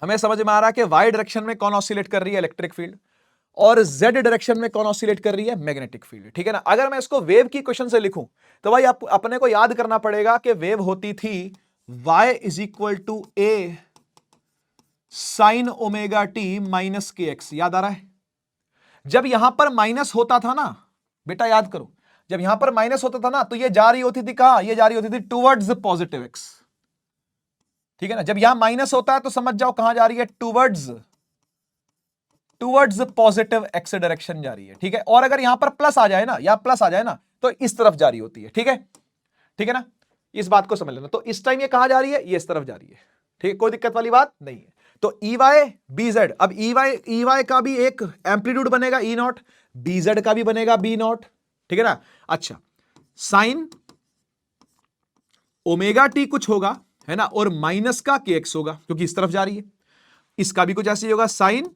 A: हमें समझ में आ रहा है कि वाई डायरेक्शन में कौन ऑसिलेट कर रही है, इलेक्ट्रिक फील्ड, और जेड डायरेक्शन में कौन ऑसिलेट कर रही है, मैग्नेटिक फील्ड, ठीक है ना। अगर मैं इसको वेव की क्वेश्चन से लिखूं तो भाई आप अपने को याद करना पड़ेगा कि वेव होती थी y is equal to A sine omega T minus K X, याद आ रहा है। जब यहां पर माइनस होता था ना बेटा, याद करो, जब यहां पर माइनस होता था ना, तो ये जा रही होती थी कहां, ये जा रही होती थी टुवर्ड्स पॉजिटिव एक्स, ठीक है ना। जब यहां माइनस होता है तो समझ जाओ कहां जा रही है, टुवर्ड्स पॉजिटिव एक्स डायरेक्शन जा रही है, ठीक है। और अगर यहां पर प्लस आ जाए ना, या प्लस आ जाए ना, तो इस तरफ जा रही होती है, ठीक है, ठीक है ना। इस बात को समझ लेना। तो इस टाइम ये कहां जा रही है, ये इस तरफ जा रही है, ठीक है, कोई दिक्कत वाली बात नहीं है। तो ई वाई बी जेड, अब ई वाई का भी एक एम्पलीट्यूड बनेगा ई नॉट, बी जेड का भी बनेगा बी नॉट, ठीक है ना। अच्छा, साइन ओमेगा टी कुछ होगा, है ना, और माइनस का के एक्स होगा क्योंकि इस तरफ जा रही है। इसका भी कुछ ऐसे ही होगा, साइन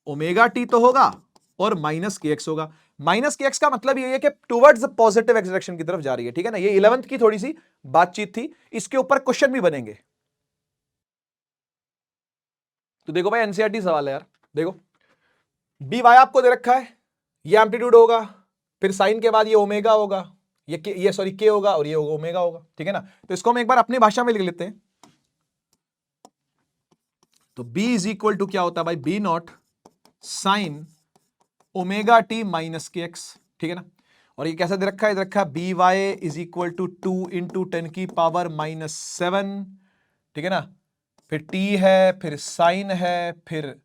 A: ओमेगा टी तो होगा और माइनस के एक्स होगा। माइनस के एक्स का मतलब ये है कि टुवर्ड्स पॉजिटिव एक्स डायरेक्शन की तरफ जा रही है, ठीक है ना। ये 11th की थोड़ी सी बातचीत थी, इसके ऊपर क्वेश्चन भी बनेंगे। तो देखो भाई, एनसीईआरटी सवाल है यार, देखो बी वाई आपको दे रखा है, ये एम्पलीट्यूड होगा, फिर साइन के बाद ये ओमेगा होगा, ये सॉरी के होगा, और ये ओमेगा होगा, ठीक है ना। तो इसको हम एक बार अपनी भाषा में लिख लेते हैं। तो b इज इक्वल टू क्या होता है भाई, B naught sine omega T minus K X, ठीक है ना। और ये कैसा दे रखा है, दे रखा है B Y is equal to 2 into 10 की पावर -7, ठीक है ना। फिर t है, फिर साइन है, फिर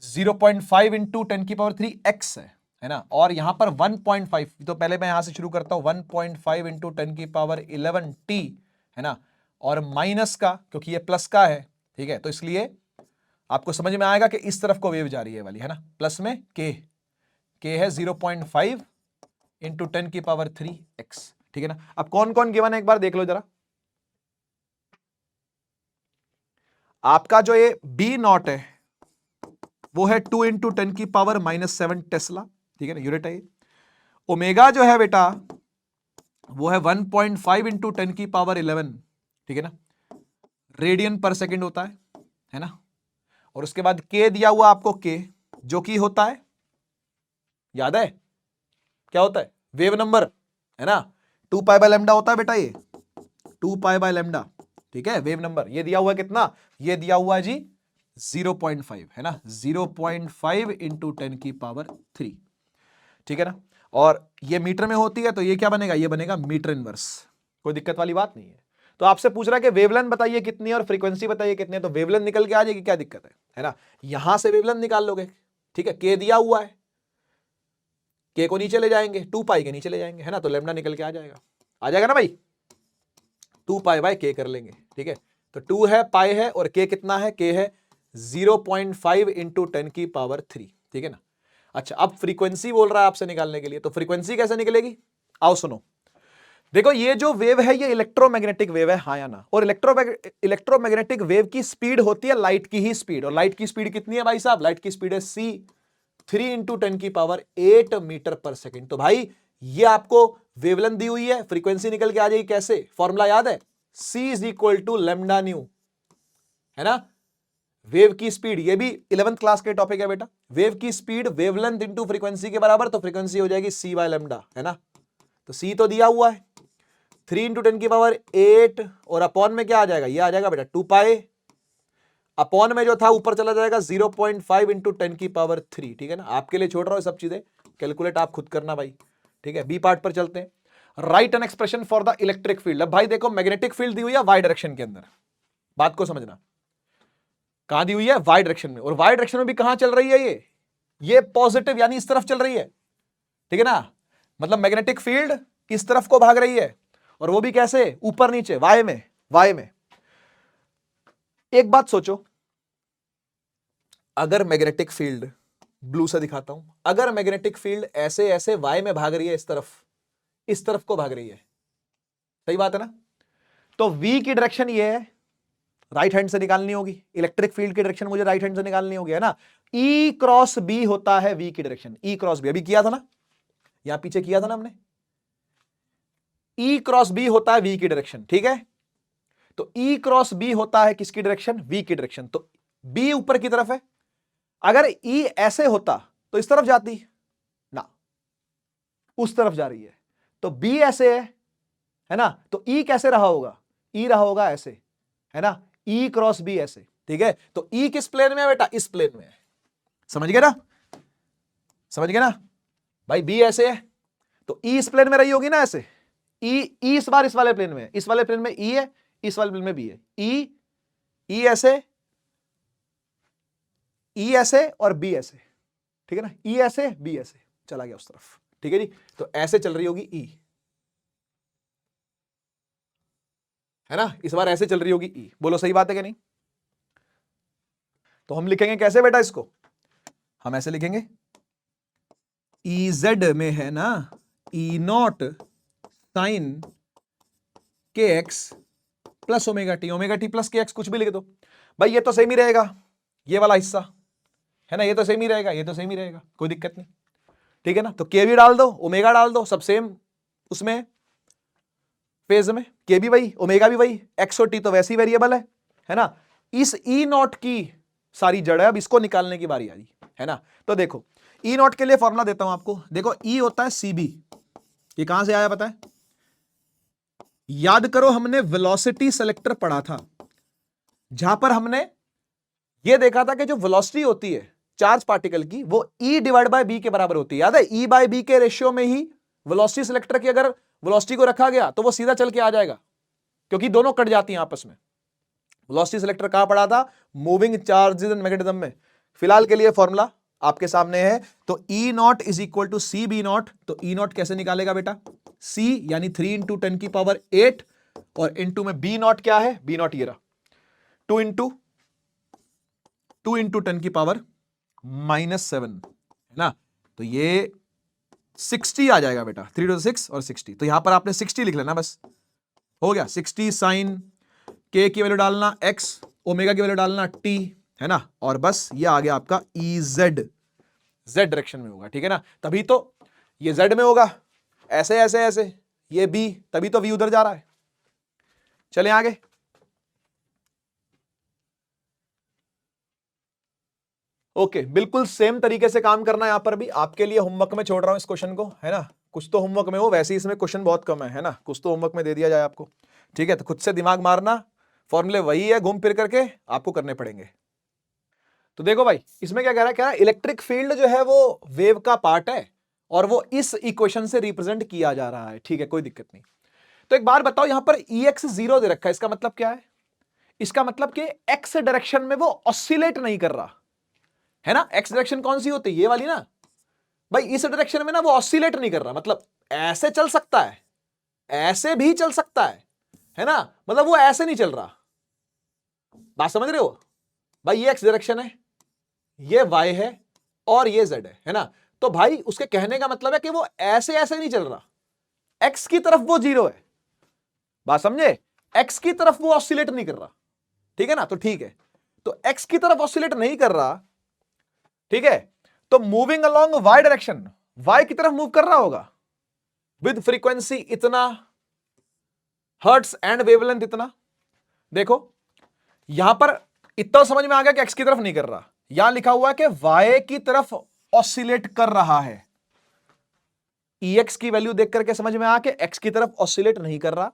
A: 0.5 इंटू 10 की पावर 3 x है ना। और यहां पर 1.5, तो पहले मैं यहां से शुरू करता हूं, 1.5 इंटू 10 की पावर 11t, है ना, और माइनस का क्योंकि ये प्लस का है, ठीक है, तो इसलिए आपको समझ में आएगा कि इस तरफ को वेव जा रही है वाली, है ना, प्लस में के है 0.5 इंटू 10 की पावर 3x, ठीक है ना। अब कौन कौन गिवन है एक बार देख लो जरा। आपका जो ये बी नॉट है वो है 2 इंटू 10 की पावर -7 टेस्ला, ठीक है ना, यूनिट है ये। ओमेगा जो है बेटा वो है 1.5 इंटू 10 की पावर 11, ठीक है ना, रेडियन पर सेकेंड होता है ना। और उसके बाद के दिया हुआ आपको, के जो कि होता है, याद है क्या होता है, वेव नंबर, है ना, 2 पाई बाय लैम्डा होता है बेटा, ये 2 पाई बाय लैम्डा, ठीक है, वेव नंबर। ये दिया हुआ है कितना, ये दिया हुआ है जी 0.5, है ना, 0.5 इंटू 10 की पावर 3, ठीक है ना। और ये मीटर में होती है तो ये क्या बनेगा, ये बनेगा मीटर इनवर्स, कोई दिक्कत वाली बात नहीं है। तो आपसे पूछ रहा है कि वेवलेंथ बताइए कितनी है और फ्रीक्वेंसी बताइए कितनी है, तो वेवलेंथ निकल के आ जाएगी, क्या दिक्कत है ना। यहां से वेवलेंथ निकाल लोगे, ठीक है, के दिया हुआ है, के को नीचे ले जाएंगे, 2 पाई के नीचे ले जाएंगे, है ना, तो लेमडा निकल के आ जाएगा ना भाई, 2 पाई बाय के कर लेंगे, ठीक है। तो 2 है, पाई है, और के कितना है, के है 0.5 इंटू 10 की पावर 3, ठीक है ना। अच्छा, अब फ्रीक्वेंसी बोल रहा है आपसे निकालने के लिए, तो फ्रीक्वेंसी कैसे निकलेगी, आओ सुनो। देखो ये जो वेव है ये इलेक्ट्रोमैग्नेटिक वेव है, हाँ या ना, और इलेक्ट्रोमैग्नेटिक वेव की स्पीड होती है लाइट की ही स्पीड, और लाइट की स्पीड कितनी है भाई साहब, लाइट की स्पीड है c 3 इंटू 10 की पावर 8 मीटर पर सेकेंड। तो भाई ये आपको वेवलेंथ दी हुई है, फ्रीक्वेंसी निकल के आ जाएगी कैसे, फॉर्मूला याद है, c is equal to lambda nu, है ना। वेव की स्पीड, ये भी 11th क्लास के टॉपिक है बेटा, वेव की स्पीड वेवलेंथ इंटू फ्रीक्वेंसी के बराबर, तो फ्रीक्वेंसी हो जाएगी c बाय लेमडा, है ना। तो c तो दिया हुआ है 3 इंटू 10 की पावर 8, और अपॉन में क्या आ जाएगा, ये आ जाएगा बेटा 2 पाई, अपॉन में जो था ऊपर चला जाएगा 0.5 इंटू 10 की पावर 3, ठीक है ना। आपके लिए छोड़ रहा हूं सब चीजें, कैलकुलेट आप खुद करना भाई, ठीक है। बी पार्ट पर चलते हैं, right an expression for the electric field. अब भाई देखो मैग्नेटिक फील्ड दी हुई है वाई डायरेक्शन के अंदर, बात को समझना, कहां दी हुई है, वाई डायरेक्शन में, और वाई डायरेक्शन में भी कहां चल रही है, ये पॉजिटिव यानी इस तरफ चल रही है, ठीक है ना, मतलब मैग्नेटिक फील्ड इस तरफ को भाग रही है, और वो भी कैसे, ऊपर नीचे, वाई में। एक बात सोचो, अगर मैग्नेटिक फील्ड, ब्लू से दिखाता हूं, अगर मैग्नेटिक फील्ड ऐसे ऐसे वाई में भाग रही है, इस तरफ को भाग रही है, सही बात है ना, तो v की डायरेक्शन ये है, राइट हैंड से निकालनी होगी, इलेक्ट्रिक फील्ड की डायरेक्शन मुझे राइट हैंड से निकालनी होगी, है ना। E क्रॉस B होता है v की डायरेक्शन, E क्रॉस B अभी किया था ना, यहां पीछे किया था ना हमने, E क्रॉस B होता है v की डायरेक्शन, ठीक है। तो E क्रॉस B होता है किसकी डायरेक्शन, v की डायरेक्शन, तो B ऊपर की तरफ है, अगर E ऐसे होता तो इस तरफ जाती ना, उस तरफ जा रही है, तो B ऐसे है ना, तो E कैसे रहा होगा, E रहा होगा ऐसे, है ना, E क्रॉस B ऐसे, ठीक है। तो E किस प्लेन में है बेटा, इस प्लेन में है, समझ गए ना भाई, B ऐसे है तो E इस प्लेन में रही होगी ना ऐसे, E इस बार इस वाले प्लेन में है, इस वाले प्लेन में E है, इस वाले प्लेन में B है, E ऐसे, E ऐसे और B ऐसे, ठीक है ना, E ऐसे B ऐसे चला गया उस तरफ, ठीक है जी। तो ऐसे चल रही होगी E, है ना, इस बार ऐसे चल रही होगी E, बोलो सही बात है क्या नहीं। तो हम लिखेंगे कैसे बेटा इसको, हम ऐसे लिखेंगे, EZ में है ना E नॉट साइन के x plus omega T plus के एक्स, कुछ भी लिख दो भाई, ये तो सेम ही रहेगा, ये वाला हिस्सा है ना, ये तो सेम ही रहेगा, ये तो सेम ही रहेगा, कोई दिक्कत नहीं, ठीक है ना। तो के भी डाल दो, ओमेगा डाल दो, सब सेम उसमें फेज में, के भी वही, ओमेगा भी वही, एक्स और टी तो वैसे ही वेरिएबल है ना। इस ई नॉट की सारी जड़ है, अब इसको निकालने की बारी आ रही है ना। तो देखो ई नॉट के लिए फॉर्मूला देता हूं आपको, देखो ई होता है सी बी, ये कहां से आया पता है, याद करो हमने वेलोसिटी सेलेक्टर पढ़ा था, जहां पर हमने ये देखा था कि जो वेलोसिटी होती है चार्ज पार्टिकल की, वो E डिवाइड बाय बी के बराबर होती है, याद है, E बाय बी के रेशियो में ही वेलोसिटी सेलेक्टर की अगर वेलोसिटी को रखा गया तो वो सीधा चल के आ जाएगा, क्योंकि दोनों कट जाती हैं आपस में। वेलोसिटी सेलेक्टर कहां पढ़ा था, मूविंग चार्जेस एंड मैग्नेटिज्म में, फिलहाल के लिए फॉर्मूला आपके सामने है, तो E naught is equal to C B naught, तो E नॉट कैसे निकालेगा बेटा, C यानी 3 इंटू 10 की पावर 8, और इंटू में B नॉट क्या है, B नॉट ये रहा 2 इंटू 10 की पावर -7, है ना। तो ये 60 आ जाएगा बेटा, 3 to 6 और 60, तो यहां पर आपने 60 लिख लेना, बस हो गया। 60 साइन के की वैल्यू डालना x, ओमेगा की वैल्यू डालना t, है ना, और बस ये आ गया आपका EZ, z डायरेक्शन में होगा, ठीक है ना। तभी तो ये z में होगा, ऐसे ऐसे ऐसे, ये b, तभी तो v उधर जा रहा है। चले आगे, ओके बिल्कुल सेम तरीके से काम करना है, यहां पर भी आपके लिए होमवर्क में छोड़ रहा हूं इस क्वेश्चन को, है ना, कुछ तो होमवर्क में हो, वैसे ही इसमें क्वेश्चन बहुत कम है ना, कुछ तो होमवर्क में दे दिया जाए आपको, ठीक है। तो खुद से दिमाग मारना, फॉर्मूले वही है, घूम फिर करके आपको करने पड़ेंगे। तो देखो भाई इसमें क्या कह रहा है, इलेक्ट्रिक फील्ड जो है वो वेव का पार्ट है, और वो इस इक्वेशन से रिप्रेजेंट किया जा रहा है, ठीक है, कोई दिक्कत नहीं। तो एक बार बताओ, यहां पर EX 0 दे रखा है, इसका मतलब क्या है? इसका मतलब कि X डायरेक्शन में वो ऑसिलेट नहीं कर रहा है ना। X डायरेक्शन कौन सी होती है? ये वाली ना भाई। इस डायरेक्शन में ना वो ऑसिलेट नहीं कर रहा, मतलब ऐसे चल सकता है, ऐसे भी चल सकता है ना, मतलब वो ऐसे नहीं चल रहा। बात समझ रहे हो भाई? ये X डायरेक्शन है, ये Y है और ये Z है ना। तो भाई उसके कहने का मतलब है कि वो ऐसे ऐसे नहीं चल रहा, X की तरफ वो 0 है। बात समझे? X की तरफ वो ऑसिलेट नहीं कर रहा, ठीक है ना। तो ठीक है, तो X की तरफ ऑसिलेट नहीं कर रहा, ठीक है। तो moving along Y direction, Y की तरफ मूव कर रहा होगा विद फ्रीक्वेंसी इतना, हर्ट्स एंड वेवलेंथ इतना। देखो यहां पर इतना समझ में आ गया कि X की तरफ नहीं कर रहा, यहां लिखा हुआ है कि Y की तरफ ऑसिलेट कर रहा है। EX की वैल्यू देख करके समझ में आ कि X की तरफ ऑसिलेट नहीं कर रहा,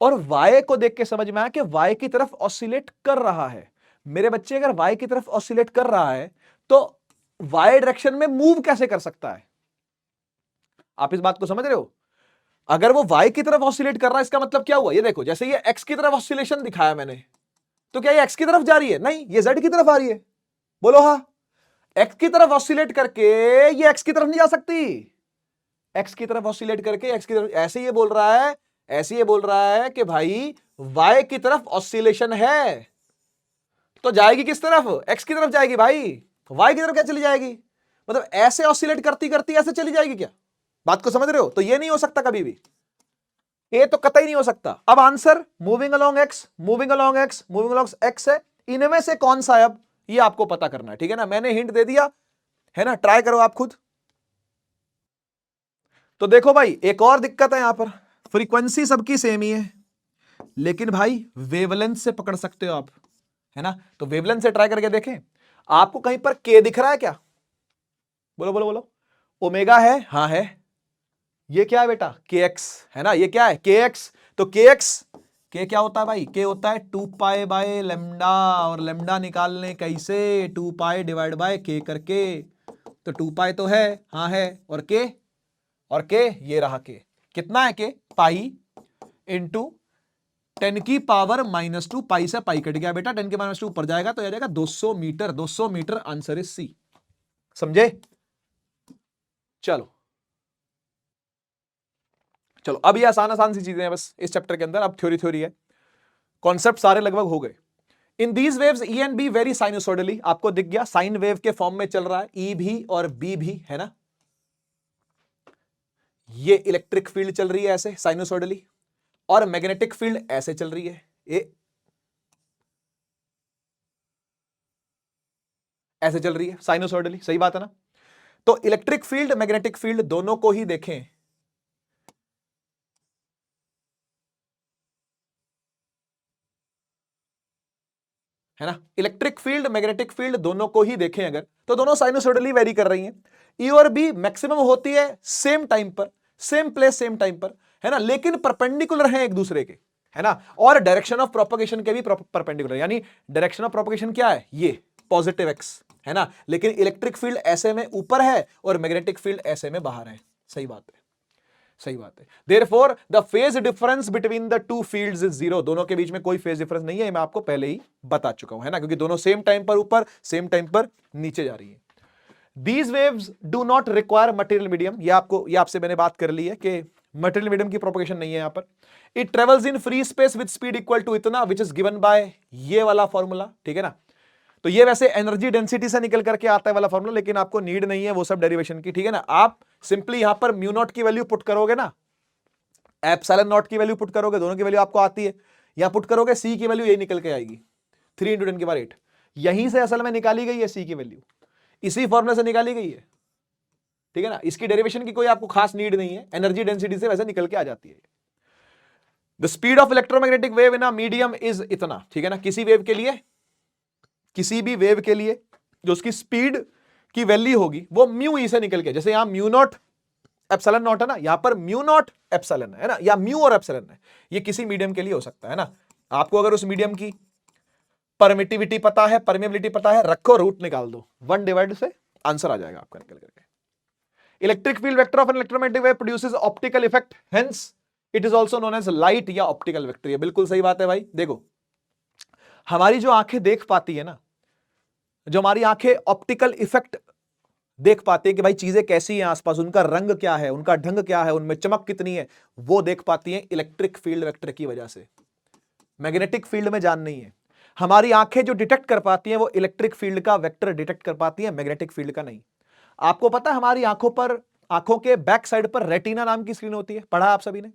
A: और Y को देख के समझ में आया कि Y की तरफ ऑसिलेट कर रहा है। मेरे बच्चे, अगर Y की तरफ ऑसिलेट कर रहा है तो Y डायरेक्शन में मूव कैसे कर सकता है? आप इस बात को समझ रहे हो? अगर वो Y की तरफ ऑसिलेट कर रहा है, इसका मतलब क्या हुआ? ये देखो, जैसे ये X की तरफ ऑसिलेशन दिखाया मैंने, तो क्या ये X की तरफ जा रही है? नहीं, ये Z की तरफ आ रही है। बोलो हाँ। X की तरफ ऑसिलेट करके ये X की तरफ नहीं जा सकती। X की तरफ ऑसिलेट करके X की तरफ, ऐसे ये बोल रहा है, ऐसे ये बोल रहा है कि भाई Y की तरफ ऑसिलेशन है, तो जाएगी किस तरफ? X की तरफ जाएगी भाई। Y की तरफ क्या चली जाएगी? मतलब ऐसे ऑसिलेट करती करती ऐसे चली जाएगी क्या? बात को समझ रहे हो? तो ये नहीं हो सकता कभी भी, ये तो कतई नहीं हो सकता। अब answer moving along X, moving along X, moving along X है। इनमें से कौन सा है अब ये आपको पता करना है, ठीक है ना। मैंने हिंट दे दिया है ना, ट्राई करो आप खुद। तो देखो भाई, एक और दिक्कत है यहां पर, फ्रीक्वेंसी सबकी सेम ही है, लेकिन भाई वेवलेंथ से पकड़ सकते हो आप, है ना। तो वेवलेंथ से ट्राई करके देखें। आपको कहीं पर K दिख रहा है क्या? बोलो बोलो बोलो। ओमेगा है, हाँ है। ये क्या है बेटा? KX है ना, ये क्या है? KX। तो KX, K क्या होता है भाई? K होता है 2 पाई बाय लेमडा, और लेमडा निकालने कैसे? 2 पाई डिवाइड बाय K करके। तो 2 पाई तो है, हाँ है, और K ये रहा K। कितना है K? पाई इंटू 10 की पावर -2, पाई से पाई कट गया बेटा, 10 की पावर -2 ऊपर जाएगा तो आ जाएगा 200 metre. 200 metre answer is C. समझे? चलो चलो, अब ये आसान आसान सी चीजें हैं बस इस चैप्टर के अंदर, अब थ्योरी है, कॉन्सेप्ट सारे लगभग हो गए। In these waves E and B very sinusoidally, आपको दिख गया साइन वेव के फॉर्म में चल रहा है, E भी और B भी, है ना। ये इलेक्ट्रिक फील्ड चल रही है ऐसे साइनोसोडली, और मैग्नेटिक फील्ड ऐसे चल रही है, ये ऐसे चल रही है साइनोसोडली। सही बात है ना। तो इलेक्ट्रिक फील्ड मैग्नेटिक फील्ड दोनों को ही देखें, है ना। इलेक्ट्रिक फील्ड मैग्नेटिक फील्ड दोनों को ही देखें अगर, तो दोनों साइनोसोडली वेरी कर रही हैं। ई और बी मैक्सिमम होती है सेम टाइम पर, सेम प्लेस सेम टाइम पर, है ना, लेकिन परपेंडिकुलर हैं एक दूसरे के, है ना। और डायरेक्शन ऑफ प्रोपगेशन के भी परपेंडिकुलर, यानी डायरेक्शन ऑफ प्रोपगेशन क्या है? ये पॉजिटिव एक्स, है ना। लेकिन इलेक्ट्रिक फील्ड ऐसे में ऊपर है और मैग्नेटिक फील्ड ऐसे में बाहर है। सही बात है, सही बात है। Therefore the phase difference between the two fields is zero, दोनों के बीच में कोई फेज डिफरेंस नहीं है, मैं आपको पहले ही बता चुका हूं, है ना, क्योंकि दोनों सेम टाइम पर ऊपर सेम टाइम पर नीचे जा रही है। These waves do not require material medium, ये आपसे मैंने बात कर ली है कि मटेरियल मीडियम की प्रोपगेशन नहीं है यहां पर। It travels in free space with speed equal to इतना, विच इज गिवन बाय ये वाला फॉर्मूला, ठीक है ना। तो ये वैसे एनर्जी डेंसिटी से निकल करके आता है वाला फॉर्मूला, लेकिन आपको नीड नहीं है वो सब डेरिवेशन की, ठीक है ना। आप सिंपली यहां पर म्यू नॉट की वैल्यू पुट करोगे ना, एप्सिलॉन नॉट की वैल्यू पुट करोगे, दोनों की वैल्यू आपको आती है, यहां पुट करोगे सी की वैल्यू यही निकल के आएगी, 3 × 10⁸। यहीं से असल में निकाली गई है सी की वैल्यू, इसी फॉर्मूले से निकाली गई है, ठीक है ना। इसकी डेरिवेशन की कोई आपको खास नीड नहीं है, एनर्जी डेंसिटी से वैसे निकल के आ जाती है। The speed of electromagnetic wave in a medium is इतना, ठीक है ना। किसी वेव के लिए, किसी भी वेव के लिए जो उसकी स्पीड की वैल्यू होगी वो म्यू ई से निकल के, जैसे यहां म्यू नॉट एप्सिलॉन नॉट है ना, यहां पर म्यू नॉट एप्सिलॉन है ना, या म्यू और एप्सिलॉन है, ये किसी मीडियम के लिए हो सकता है ना। आपको अगर उस मीडियम की परमिटिविटी पता है, परमेबिलिटी पता है, रखो, रूट निकाल दो, 1 डिवाइड से आंसर आ जाएगा आपका निकल करके। Electric field vector of an electromagnetic wave produces optical effect, hence it is also known as light या ऑप्टिकल वेक्टर। ये बिल्कुल सही बात है भाई। देखो हमारी जो आंखें देख पाती है ना, जो हमारी आंखें ऑप्टिकल इफेक्ट देख पाती है कि भाई चीजें कैसी हैं आसपास, उनका रंग क्या है, उनका ढंग क्या है, उनमें चमक कितनी है, वो देख पाती है इलेक्ट्रिक फील्ड वेक्टर की वजह से। मैग्नेटिक फील्ड में जान नहीं है। हमारी आंखें जो डिटेक्ट कर पाती हैं वो इलेक्ट्रिक फील्ड का वेक्टर डिटेक्ट कर पाती हैं, मैग्नेटिक फील्ड का नहीं। आपको पता है हमारी आंखों पर, आंखों के बैक साइड पर रेटिना नाम की स्क्रीन होती है, पढ़ा आप सभी ने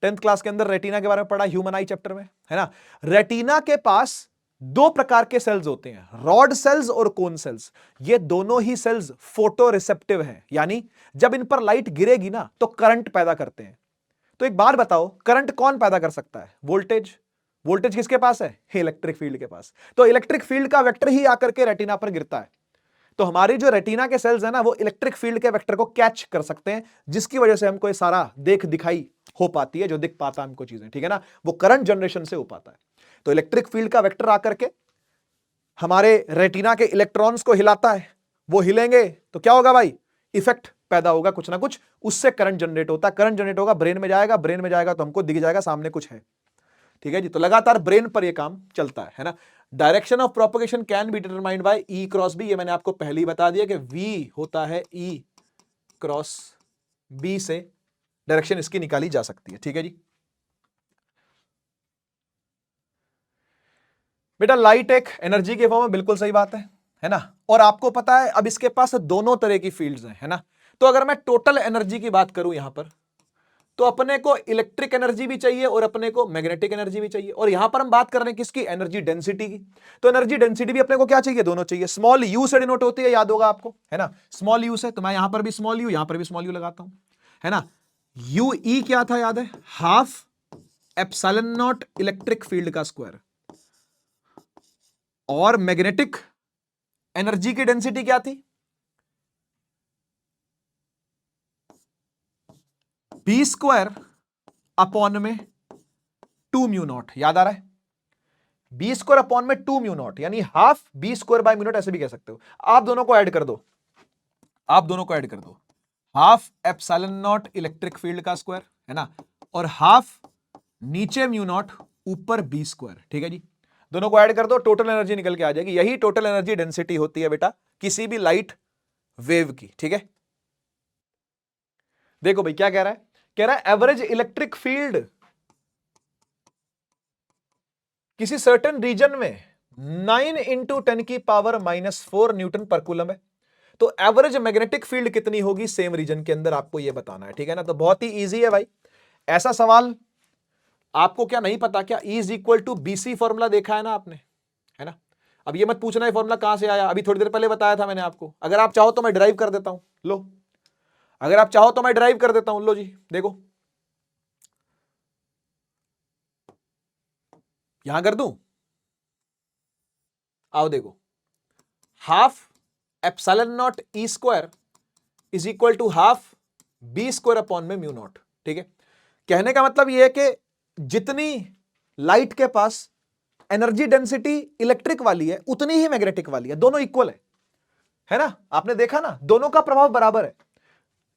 A: 10th क्लास के अंदर रेटिना के बारे में पढ़ा, ह्यूमन आई चैप्टर में, है ना। रेटिना के पास दो प्रकार के सेल्स होते हैं, रॉड सेल्स और कोन सेल्स। ये दोनों ही सेल्स फोटो रिसेप्टिव हैं, यानी जब इन पर लाइट गिरेगी ना तो करंट पैदा करते हैं। तो एक बात बताओ, करंट कौन पैदा कर सकता है? वोल्टेज। वोल्टेज किसके पास है? इलेक्ट्रिक फील्ड के पास। तो इलेक्ट्रिक फील्ड का वेक्टर ही आकर के रेटिना पर गिरता है। तो हमारी जो रेटिना के सेल्स है ना, वो इलेक्ट्रिक फील्ड के वेक्टर को कैच कर सकते हैं, जिसकी वजह से हमको ये सारा दिखाई हो पाती है, जो दिख पाता है हमको चीजें, ठीक है ना, वो करंट जनरेशन से हो पाता है। तो इलेक्ट्रिक फील्ड का वेक्टर आकर के हमारे रेटिना के इलेक्ट्रॉन्स को हिलाता है, वो हिलेंगे तो क्या होगा भाई? इफेक्ट पैदा होगा कुछ ना कुछ, उससे करंट जनरेट होता है। करंट जनरेट होगा, ब्रेन में जाएगा, ब्रेन में जाएगा तो हमको दिख जाएगा सामने कुछ है, ठीक है जी। तो लगातार ब्रेन पर यह काम चलता है ना। Direction of propagation can be determined by E cross B. ये मैंने आपको पहले ही बता दिया कि वी होता है ई क्रॉस बी से डायरेक्शन इसकी निकाली जा सकती है, ठीक है जी। बेटा लाइट एक एनर्जी के फॉर्म में, बिल्कुल सही बात है ना। और आपको पता है अब इसके पास दोनों तरह की फील्ड्स हैं, है ना। तो अगर मैं टोटल एनर्जी की बात करूं यहां पर, तो अपने को इलेक्ट्रिक एनर्जी भी चाहिए और अपने को मैग्नेटिक एनर्जी भी चाहिए। और यहां पर हम बात कर रहे हैं किसकी? एनर्जी डेंसिटी की। तो एनर्जी डेंसिटी भी अपने को क्या चाहिए? दोनों चाहिए। स्मॉल यू से डिनोट होती है, याद होगा आपको, है ना। स्मॉल यू से, तो मैं यहां पर भी स्मॉल यू, यहां पर भी स्मॉल यू लगाता हूं, है ना। यू ई क्या था याद है? Half epsilon naught electric field का स्क्वायर। और मैग्नेटिक एनर्जी की डेंसिटी क्या थी? बी स्क्वायर अपॉन में 2 म्यू नॉट। याद आ रहा है? बी स्क्वायर अपॉन में 2 म्यू नॉट, यानी half B square by mu naught, ऐसे भी कह सकते हो। आप दोनों को ऐड कर दो, आप दोनों को ऐड कर दो। Half epsilon naught electric field का स्क्वायर, है ना, और हाफ नीचे म्यू नॉट ऊपर बी स्क्वायर, ठीक है जी। दोनों को ऐड कर दो, टोटल एनर्जी निकल के आ जाएगी। यही टोटल एनर्जी डेंसिटी होती है बेटा किसी भी लाइट वेव की, ठीक है। देखो भाई क्या कह रहा है, कह रहा है एवरेज इलेक्ट्रिक फील्ड किसी सर्टेन रीजन में 9 इंटू 10 की पावर -4 न्यूटन पर कूलम है। तो एवरेज मैग्नेटिक फील्ड कितनी होगी सेम रीजन के अंदर, आपको यह बताना है, ठीक है ना। तो बहुत ही इजी है भाई। ऐसा सवाल आपको क्या नहीं पता क्या? E is equal to BC formula देखा है ना आपने, है ना। अब ये मत पूछना है फॉर्मूला कहां से आया, अभी थोड़ी देर पहले बताया था मैंने आपको। अगर आप चाहो तो मैं ड्राइव कर देता हूं, लो। अगर आप चाहो तो मैं ड्राइव कर देता हूं, लो जी देखो, यहां कर दूं, आओ देखो। Half epsilon naught E square is equal to half B square upon में म्यू नॉट, ठीक है। कहने का मतलब यह है कि जितनी लाइट के पास एनर्जी डेंसिटी इलेक्ट्रिक वाली है उतनी ही मैग्नेटिक वाली है, दोनों इक्वल है ना। आपने देखा ना, दोनों का प्रभाव बराबर है।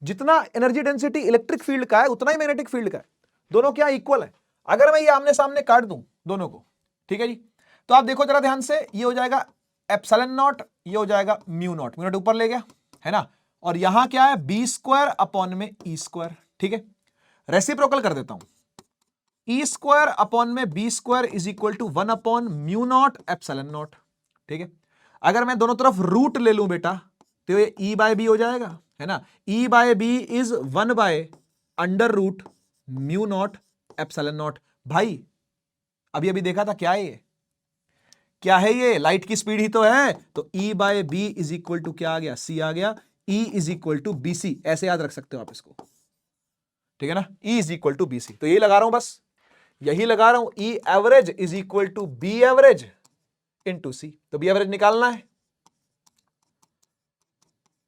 A: जितना एनर्जी डेंसिटी इलेक्ट्रिक फील्ड का है उतना ही मैग्नेटिक फील्ड का है, दोनों क्या इक्वल है। अगर मैं ये आमने सामने काट दूं दोनों को, ठीक है जी, तो आप देखो जरा ध्यान से, ये हो जाएगा एप्सिलॉन नॉट, ये हो जाएगा म्यू नॉट। म्यू नॉट ऊपर ले गया, है ना, और यहां क्या है? बी स्क्वायर अपॉन में ई स्क्वायर, ठीक है। रेसिप्रोकल कर देता हूं, ई स्क्वायर अपॉन में B square is equal to 1 upon mu naught epsilon naught, ठीक है। अगर मैं दोनों तरफ रूट ले लूं बेटा, तो ये ई बाय बी हो जाएगा, है ना। E by B is 1 by under root mu naught epsilon naught. भाई अभी अभी देखा था, क्या है ये? क्या है ये? लाइट की स्पीड ही तो है। तो E by B is equal to क्या आ गया? सी आ गया। E is equal to B C, ऐसे याद रख सकते हो आप इसको, ठीक है ना। E is equal to B C, तो यही लगा रहा हूं, बस यही लगा रहा हूं। E average is equal to B average into C. तो बी एवरेज निकालना है,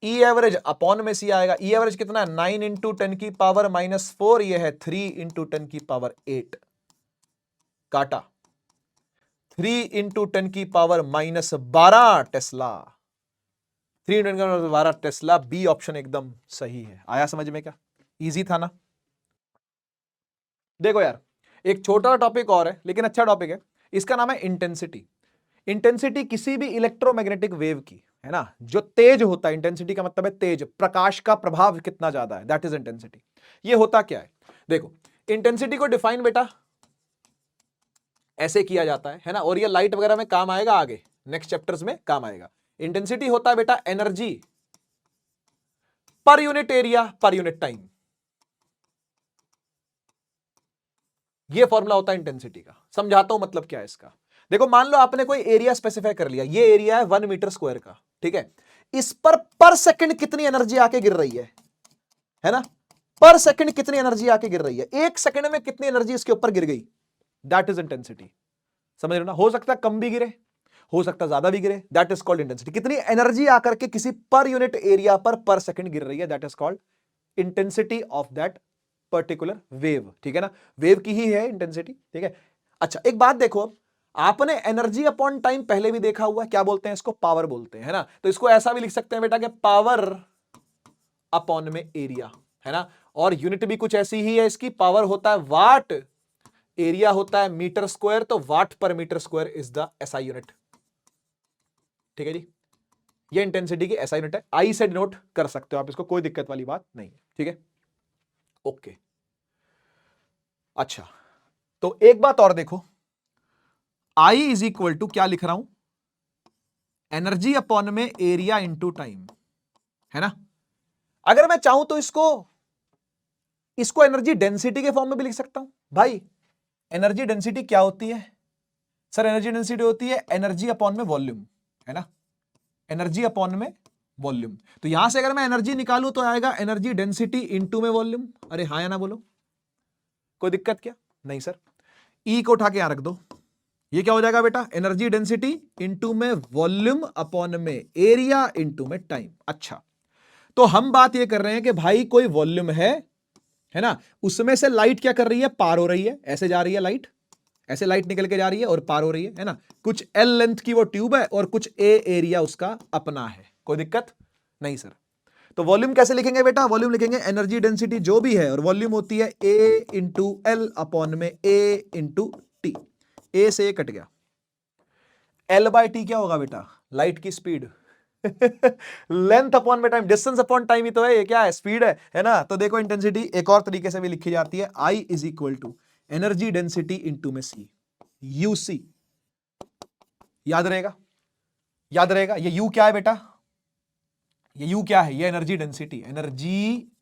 A: ई एवरेज अपॉन में सी आएगा। ई एवरेज कितना है? 9 इंटू 10 की पावर -4, ये है 3 इंटू 10 की पावर 8, काटा 3 इंटू 10 की पावर -12 टेस्ला। 3 इंटू 10 की पावर 12 टेस्ला। बी ऑप्शन एकदम सही है। आया समझ में? क्या इजी था ना। देखो यार, एक छोटा टॉपिक और है लेकिन अच्छा टॉपिक है, इसका नाम है इंटेंसिटी। इंटेंसिटी किसी भी इलेक्ट्रोमैग्नेटिक वेव की, है ना, जो तेज होता है, इंटेंसिटी का मतलब है तेज, प्रकाश का प्रभाव कितना ज्यादा है, दैट इज इंटेंसिटी। ये होता क्या है, देखो इंटेंसिटी को डिफाइन बेटा ऐसे किया जाता है ना, और ये लाइट वगैरह में काम आएगा, आगे नेक्स्ट चैप्टर्स में काम आएगा। इंटेंसिटी होता है बेटा energy per unit area per unit time, ये फॉर्मूला होता है इंटेंसिटी का। समझाता हूं मतलब क्या है इसका। देखो मान लो आपने कोई एरिया स्पेसिफाई कर लिया, ये एरिया है 1 मीटर स्क्वायर का, ठीक है, इस पर सेकंड कितनी एनर्जी आके गिर रही है ना, पर सेकंड कितनी एनर्जी आके गिर रही है, एक सेकंड में कितनी एनर्जी इसके ऊपर गिर गई, दैट इज इंटेंसिटी। समझ रहे हो ना, हो सकता है कम भी गिरे, हो सकता है ज्यादा भी गिरे, दैट इज कॉल्ड इंटेंसिटी। कितनी एनर्जी आकर के किसी पर यूनिट एरिया पर सेकंड गिर रही है, that is called intensity of that particular wave, ठीक है ना, वेव की ही है इंटेंसिटी, ठीक है। अच्छा एक बात देखो, अब आपने एनर्जी अपॉन टाइम पहले भी देखा हुआ है, क्या बोलते हैं इसको, पावर बोलते हैं, है ना, तो इसको ऐसा भी लिख सकते हैं बेटा कि पावर अपॉन में एरिया, है ना, और यूनिट भी कुछ ऐसी ही है इसकी, पावर होता है वाट, एरिया होता है मीटर स्क्वायर, तो वाट पर metre square is the SI unit, ठीक है जी। ये इंटेंसिटी की एसआई यूनिट है, आई से डिनोट कर सकते हो आप इसको, कोई दिक्कत वाली बात नहीं है, ठीक है, ओके। अच्छा तो एक बात और देखो, आई इज इक्वल टू क्या लिख रहा हूं, एनर्जी अपॉन में एरिया इंटू टाइम, है ना। अगर मैं चाहूं तो इसको एनर्जी डेंसिटी के फॉर्म में भी लिख सकता हूं भाई। एनर्जी डेंसिटी क्या होती है सर, एनर्जी डेंसिटी होती है एनर्जी अपॉन में वॉल्यूम, है ना, एनर्जी अपॉन में वॉल्यूम। तो यहां से अगर मैं एनर्जी निकालूं तो आएगा एनर्जी डेंसिटी इंटू में वॉल्यूम। अरे हाँ या ना बोलो, कोई दिक्कत क्या, नहीं सर। ई को उठा के यहां रख दो, ये क्या हो जाएगा बेटा, एनर्जी डेंसिटी इंटू में वॉल्यूम अपॉन में एरिया इंटू में टाइम। अच्छा तो हम बात ये कर रहे हैं कि भाई कोई वॉल्यूम है ना, उसमें से लाइट क्या कर रही है, पार हो रही है, ऐसे जा रही है लाइट, ऐसे लाइट निकल के जा रही है और पार हो रही है ना, कुछ एल लेंथ की वो ट्यूब है और कुछ ए एरिया उसका अपना है, कोई दिक्कत नहीं सर। तो वॉल्यूम कैसे लिखेंगे बेटा, वॉल्यूम लिखेंगे एनर्जी डेंसिटी जो भी है, और वॉल्यूम होती है ए इंटू एल अपॉन में ए इंटू टी, ए से ए कट गया, एल बाय टी क्या होगा बेटा, लाइट की स्पीड लेंथ अपॉन में टाइम, डिस्टेंस अपॉन टाइम ही तो है, ये क्या है, स्पीड है ना। तो देखो इंटेंसिटी एक और तरीके से भी लिखी जाती है, I is equal to energy density into में सी, यूसी, याद रहेगा, याद रहेगा। ये यू क्या है बेटा, ये यू क्या है, ये energy density, energy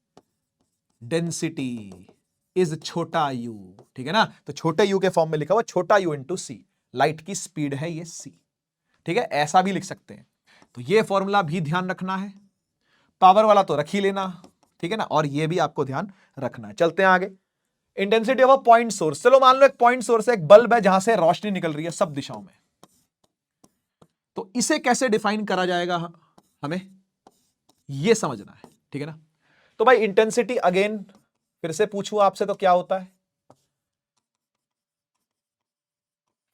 A: density is छोटा यू, ठीक है ना, तो छोटे यू के फॉर्म में लिखा हुआ छोटा यू इंटू सी, लाइट की स्पीड है ये सी, ठीक है, ऐसा भी लिख सकते हैं। तो ये फॉर्मूला भी ध्यान रखना है, पावर वाला तो रख ही लेना, ठीक है ना, और ये भी आपको ध्यान रखना है। चलते हैं आगे, intensity of a point source. चलो मान लो एक पॉइंट सोर्स है, एक बल्ब है जहां से रोशनी निकल रही है सब दिशाओं में, तो इसे कैसे डिफाइन करा जाएगा हमें ये समझना है, ठीक है ना। तो भाई इंटेंसिटी अगेन फिर से पूछूं आपसे तो क्या होता है,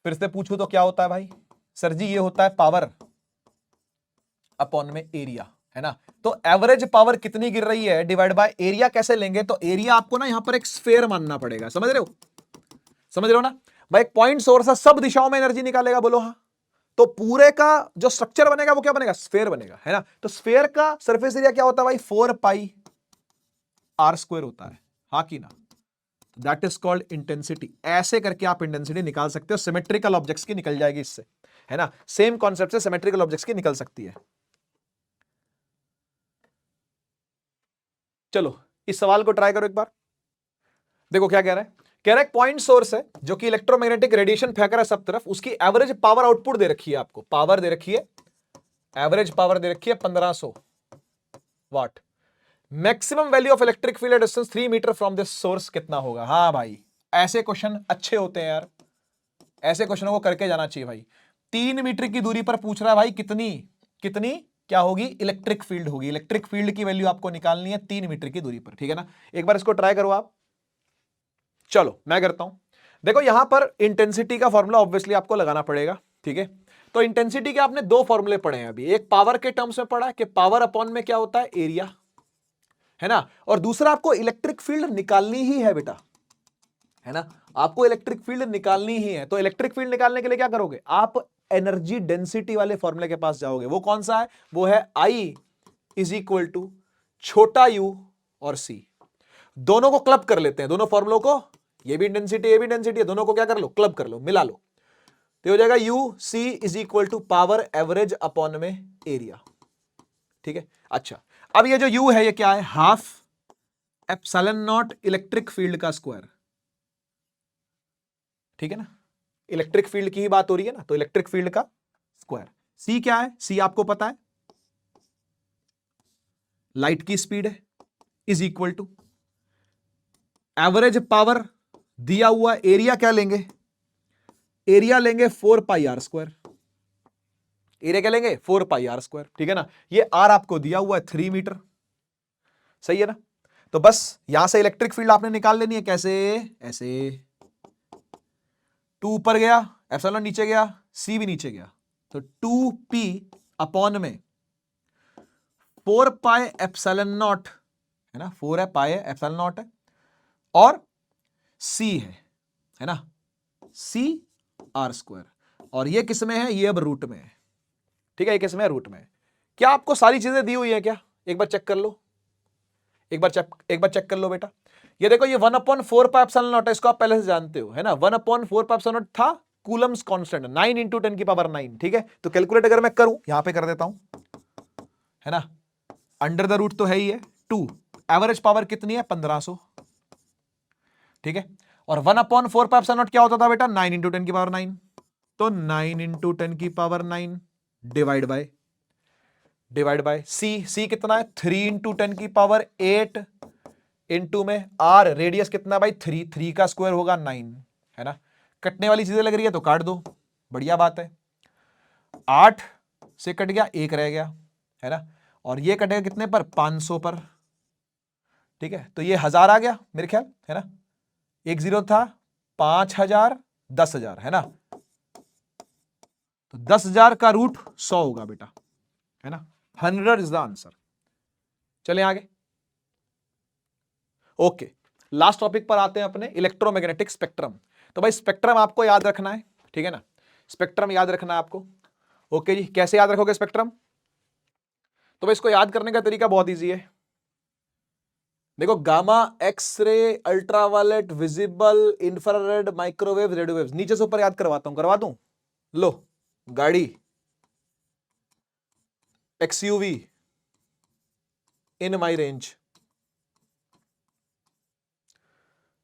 A: फिर से पूछूं तो क्या होता है भाई, सर जी ये होता है पावर अपॉन में एरिया, है ना। तो एवरेज पावर कितनी गिर रही है डिवाइड बाय एरिया कैसे लेंगे, तो एरिया आपको ना यहां पर एक स्फेयर मानना पड़ेगा, समझ रहे हो, समझ रहे हो ना भाई। एक पॉइंट सोर्स है, सब दिशाओं में एनर्जी निकालेगा, बोलो हाँ, तो पूरे का जो स्ट्रक्चर बनेगा वो क्या बनेगा, स्फेयर बनेगा, है ना। तो स्फेयर का सरफेस एरिया क्या होता है भाई, 4 पाई आर स्क्वायर होता है, हाँ कि ना। That is called intensity. ऐसे करके आप इंटेंसिटी निकाल सकते हो, सिमेट्रिकल ऑब्जेक्ट्स की निकल जाएगी इससे, है ना, सेम कॉन्सेप्ट से सिमेट्रिकल ऑब्जेक्ट्स की निकल सकती है। चलो इस सवाल को ट्राई करो एक बार, देखो क्या कह रहा है, कह रहा है एक पॉइंट सोर्स है जो कि इलेक्ट्रोमैग्नेटिक रेडिएशन फेंक रहा है सब तरफ, उसकी एवरेज पावर आउटपुट दे रखी है आपको, पावर दे रखी है, एवरेज पावर दे रखी है 1500 watt, maximum value of electric field distance 3 metre from this source कितना होगा। हाँ भाई ऐसे क्वेश्चन अच्छे होते हैं यार, ऐसे क्वेश्चनों को करके जाना चाहिए भाई। 3 मीटर की दूरी पर पूछ रहा है भाई, कितनी कितनी क्या होगी, इलेक्ट्रिक फील्ड होगी, इलेक्ट्रिक फील्ड की वैल्यू आपको निकालनी है 3 मीटर की दूरी पर, ठीक है ना। एक बार इसको ट्राई करो आप, चलो मैं करता हूं। देखो यहां पर इंटेंसिटी का फॉर्मूला ऑब्वियसली आपको लगाना पड़ेगा, ठीक है। तो इंटेंसिटी के आपने दो फॉर्मूले पढ़े हैं अभी, एक पावर के टर्म्स में पढ़ा कि पावर अपॉन में क्या होता है, एरिया, है ना, और दूसरा आपको इलेक्ट्रिक फील्ड निकालनी ही है बेटा, है ना। आपको इलेक्ट्रिक फील्ड निकालनी ही है, तो इलेक्ट्रिक फील्ड निकालने के लिए क्या करोगे, आप एनर्जी डेंसिटी वाले फॉर्मूले के पास जाओगे। वो कौन सा है, वो है I इज इक्वल टू छोटा u और c। दोनों को क्लब कर लेते हैं, दोनों फॉर्मूलों को, ये भी डेंसिटी ये भी डेंसिटी है, दोनों को क्या कर लो, क्लब कर लो, मिला लो, तो हो जाएगा u c is equal to power average upon में एरिया। ठीक है, अच्छा अब ये जो u है ये क्या है, half epsilon naught electric field का स्क्वायर। ठीक है ना, इलेक्ट्रिक फील्ड की ही बात हो रही है ना, तो इलेक्ट्रिक फील्ड का स्क्वायर। c क्या है, c आपको पता है लाइट की स्पीड है, is equal to average power दिया हुआ एरिया, क्या लेंगे, एरिया लेंगे 4 पाई आर स्क्वायर। एरिया क्या लेंगे, 4 पाई आर स्क्वायर। ठीक है ना, ये आर आपको दिया हुआ है 3 मीटर, सही है ना। तो बस यहां से इलेक्ट्रिक फील्ड आपने निकाल लेनी है, कैसे, ऐसे 2 ऊपर गया, एप्सिलॉन नीचे गया, सी भी नीचे गया, तो 2p अपॉन में 4 पाई एप्सिलॉन नॉट, है ना, 4 है, पाई है, एप्सिलॉन नॉट है, और c है ना, c आर स्क्वायर, और ये किस में है, ये अब रूट में है। ठीक है, ये किस में है, रूट में है। क्या आपको सारी चीजें दी हुई है क्या, एक बार चेक कर लो, एक बार चेक कर लो बेटा। ये देखो, ये 1/4 पाई एप्सिलॉन नॉट है, इसको आप पहले से जानते हो, है ना, 1/4 पाई एप्सिलॉन नॉट था कूलम्स कांस्टेंट, 9 इंटू 10 की पावर 9। ठीक है, तो कैलकुलेट अगर मैं करूं, यहां पे कर देता हूं, है ना, अंडर द रूट तो है ही है 2, एवरेज पावर कितनी है 1500। ठीक है, और 1/4 पाई एप्सिलॉन नॉट क्या होता था बेटा, 9 इंटू 10 की पावर 9, तो 9 इंटू 10 की पावर 9 डिवाइड बाय सी कितना है, 3 इंटू 10 की पावर 8 इंटू में आर, रेडियस कितना भाई 3 का स्क्वायर होगा 9, है ना। कटने वाली चीजें लग रही है तो काट दो, बढ़िया बात है। 8 से कट गया, 1 रह गया, है ना, और ये कटेगा कितने पर, 500 पर। ठीक है, तो ये 1000 आ गया मेरे ख्याल, है ना, 1 0 था, 5000, 10,000, है ना, तो 10,000 का रूट 100 होगा बेटा, है ना, 100 इज द आंसर। चले आगे, ओके, लास्ट टॉपिक पर आते हैं अपने, इलेक्ट्रोमैग्नेटिक स्पेक्ट्रम। तो भाई स्पेक्ट्रम आपको याद रखना है, ठीक है ना, स्पेक्ट्रम याद रखना है आपको। ओके जी, कैसे याद रखोगे स्पेक्ट्रम, तो भाई इसको याद करने का तरीका बहुत इजी है। देखो, gamma, x ray, ultraviolet, visible, infrared, microwave, radio waves, नीचे से ऊपर याद करवाता हूं, करवा दूं, लो, गाड़ी, एक्सयूवी इन माई रेंज,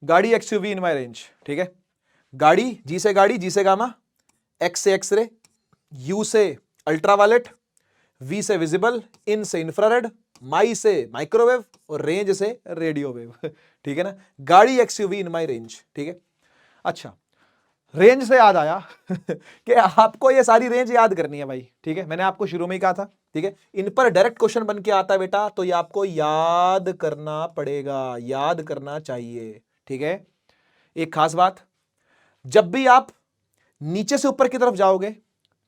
A: गाड़ी एक्सयूवी इन माई रेंज। ठीक है, गाड़ी, जी से गाड़ी, जी से गामा, एक्स से एक्सरे, यू से अल्ट्रावायलेट, वी से विजिबल, इन से इंफ्रारेड, माई से माइक्रोवेव, और रेंज से रेडियो वेव। ठीक है ना, गाड़ी एक्सयूवी इन माई रेंज। ठीक है, अच्छा, रेंज से याद आया कि आपको ये सारी रेंज याद करनी है भाई। ठीक है, मैंने आपको शुरू में ही कहा था, ठीक है, इन पर डायरेक्ट क्वेश्चन बन के आता है बेटा, तो ये आपको याद करना पड़ेगा, याद करना चाहिए। ठीक है, एक खास बात, जब भी आप नीचे से ऊपर की तरफ जाओगे,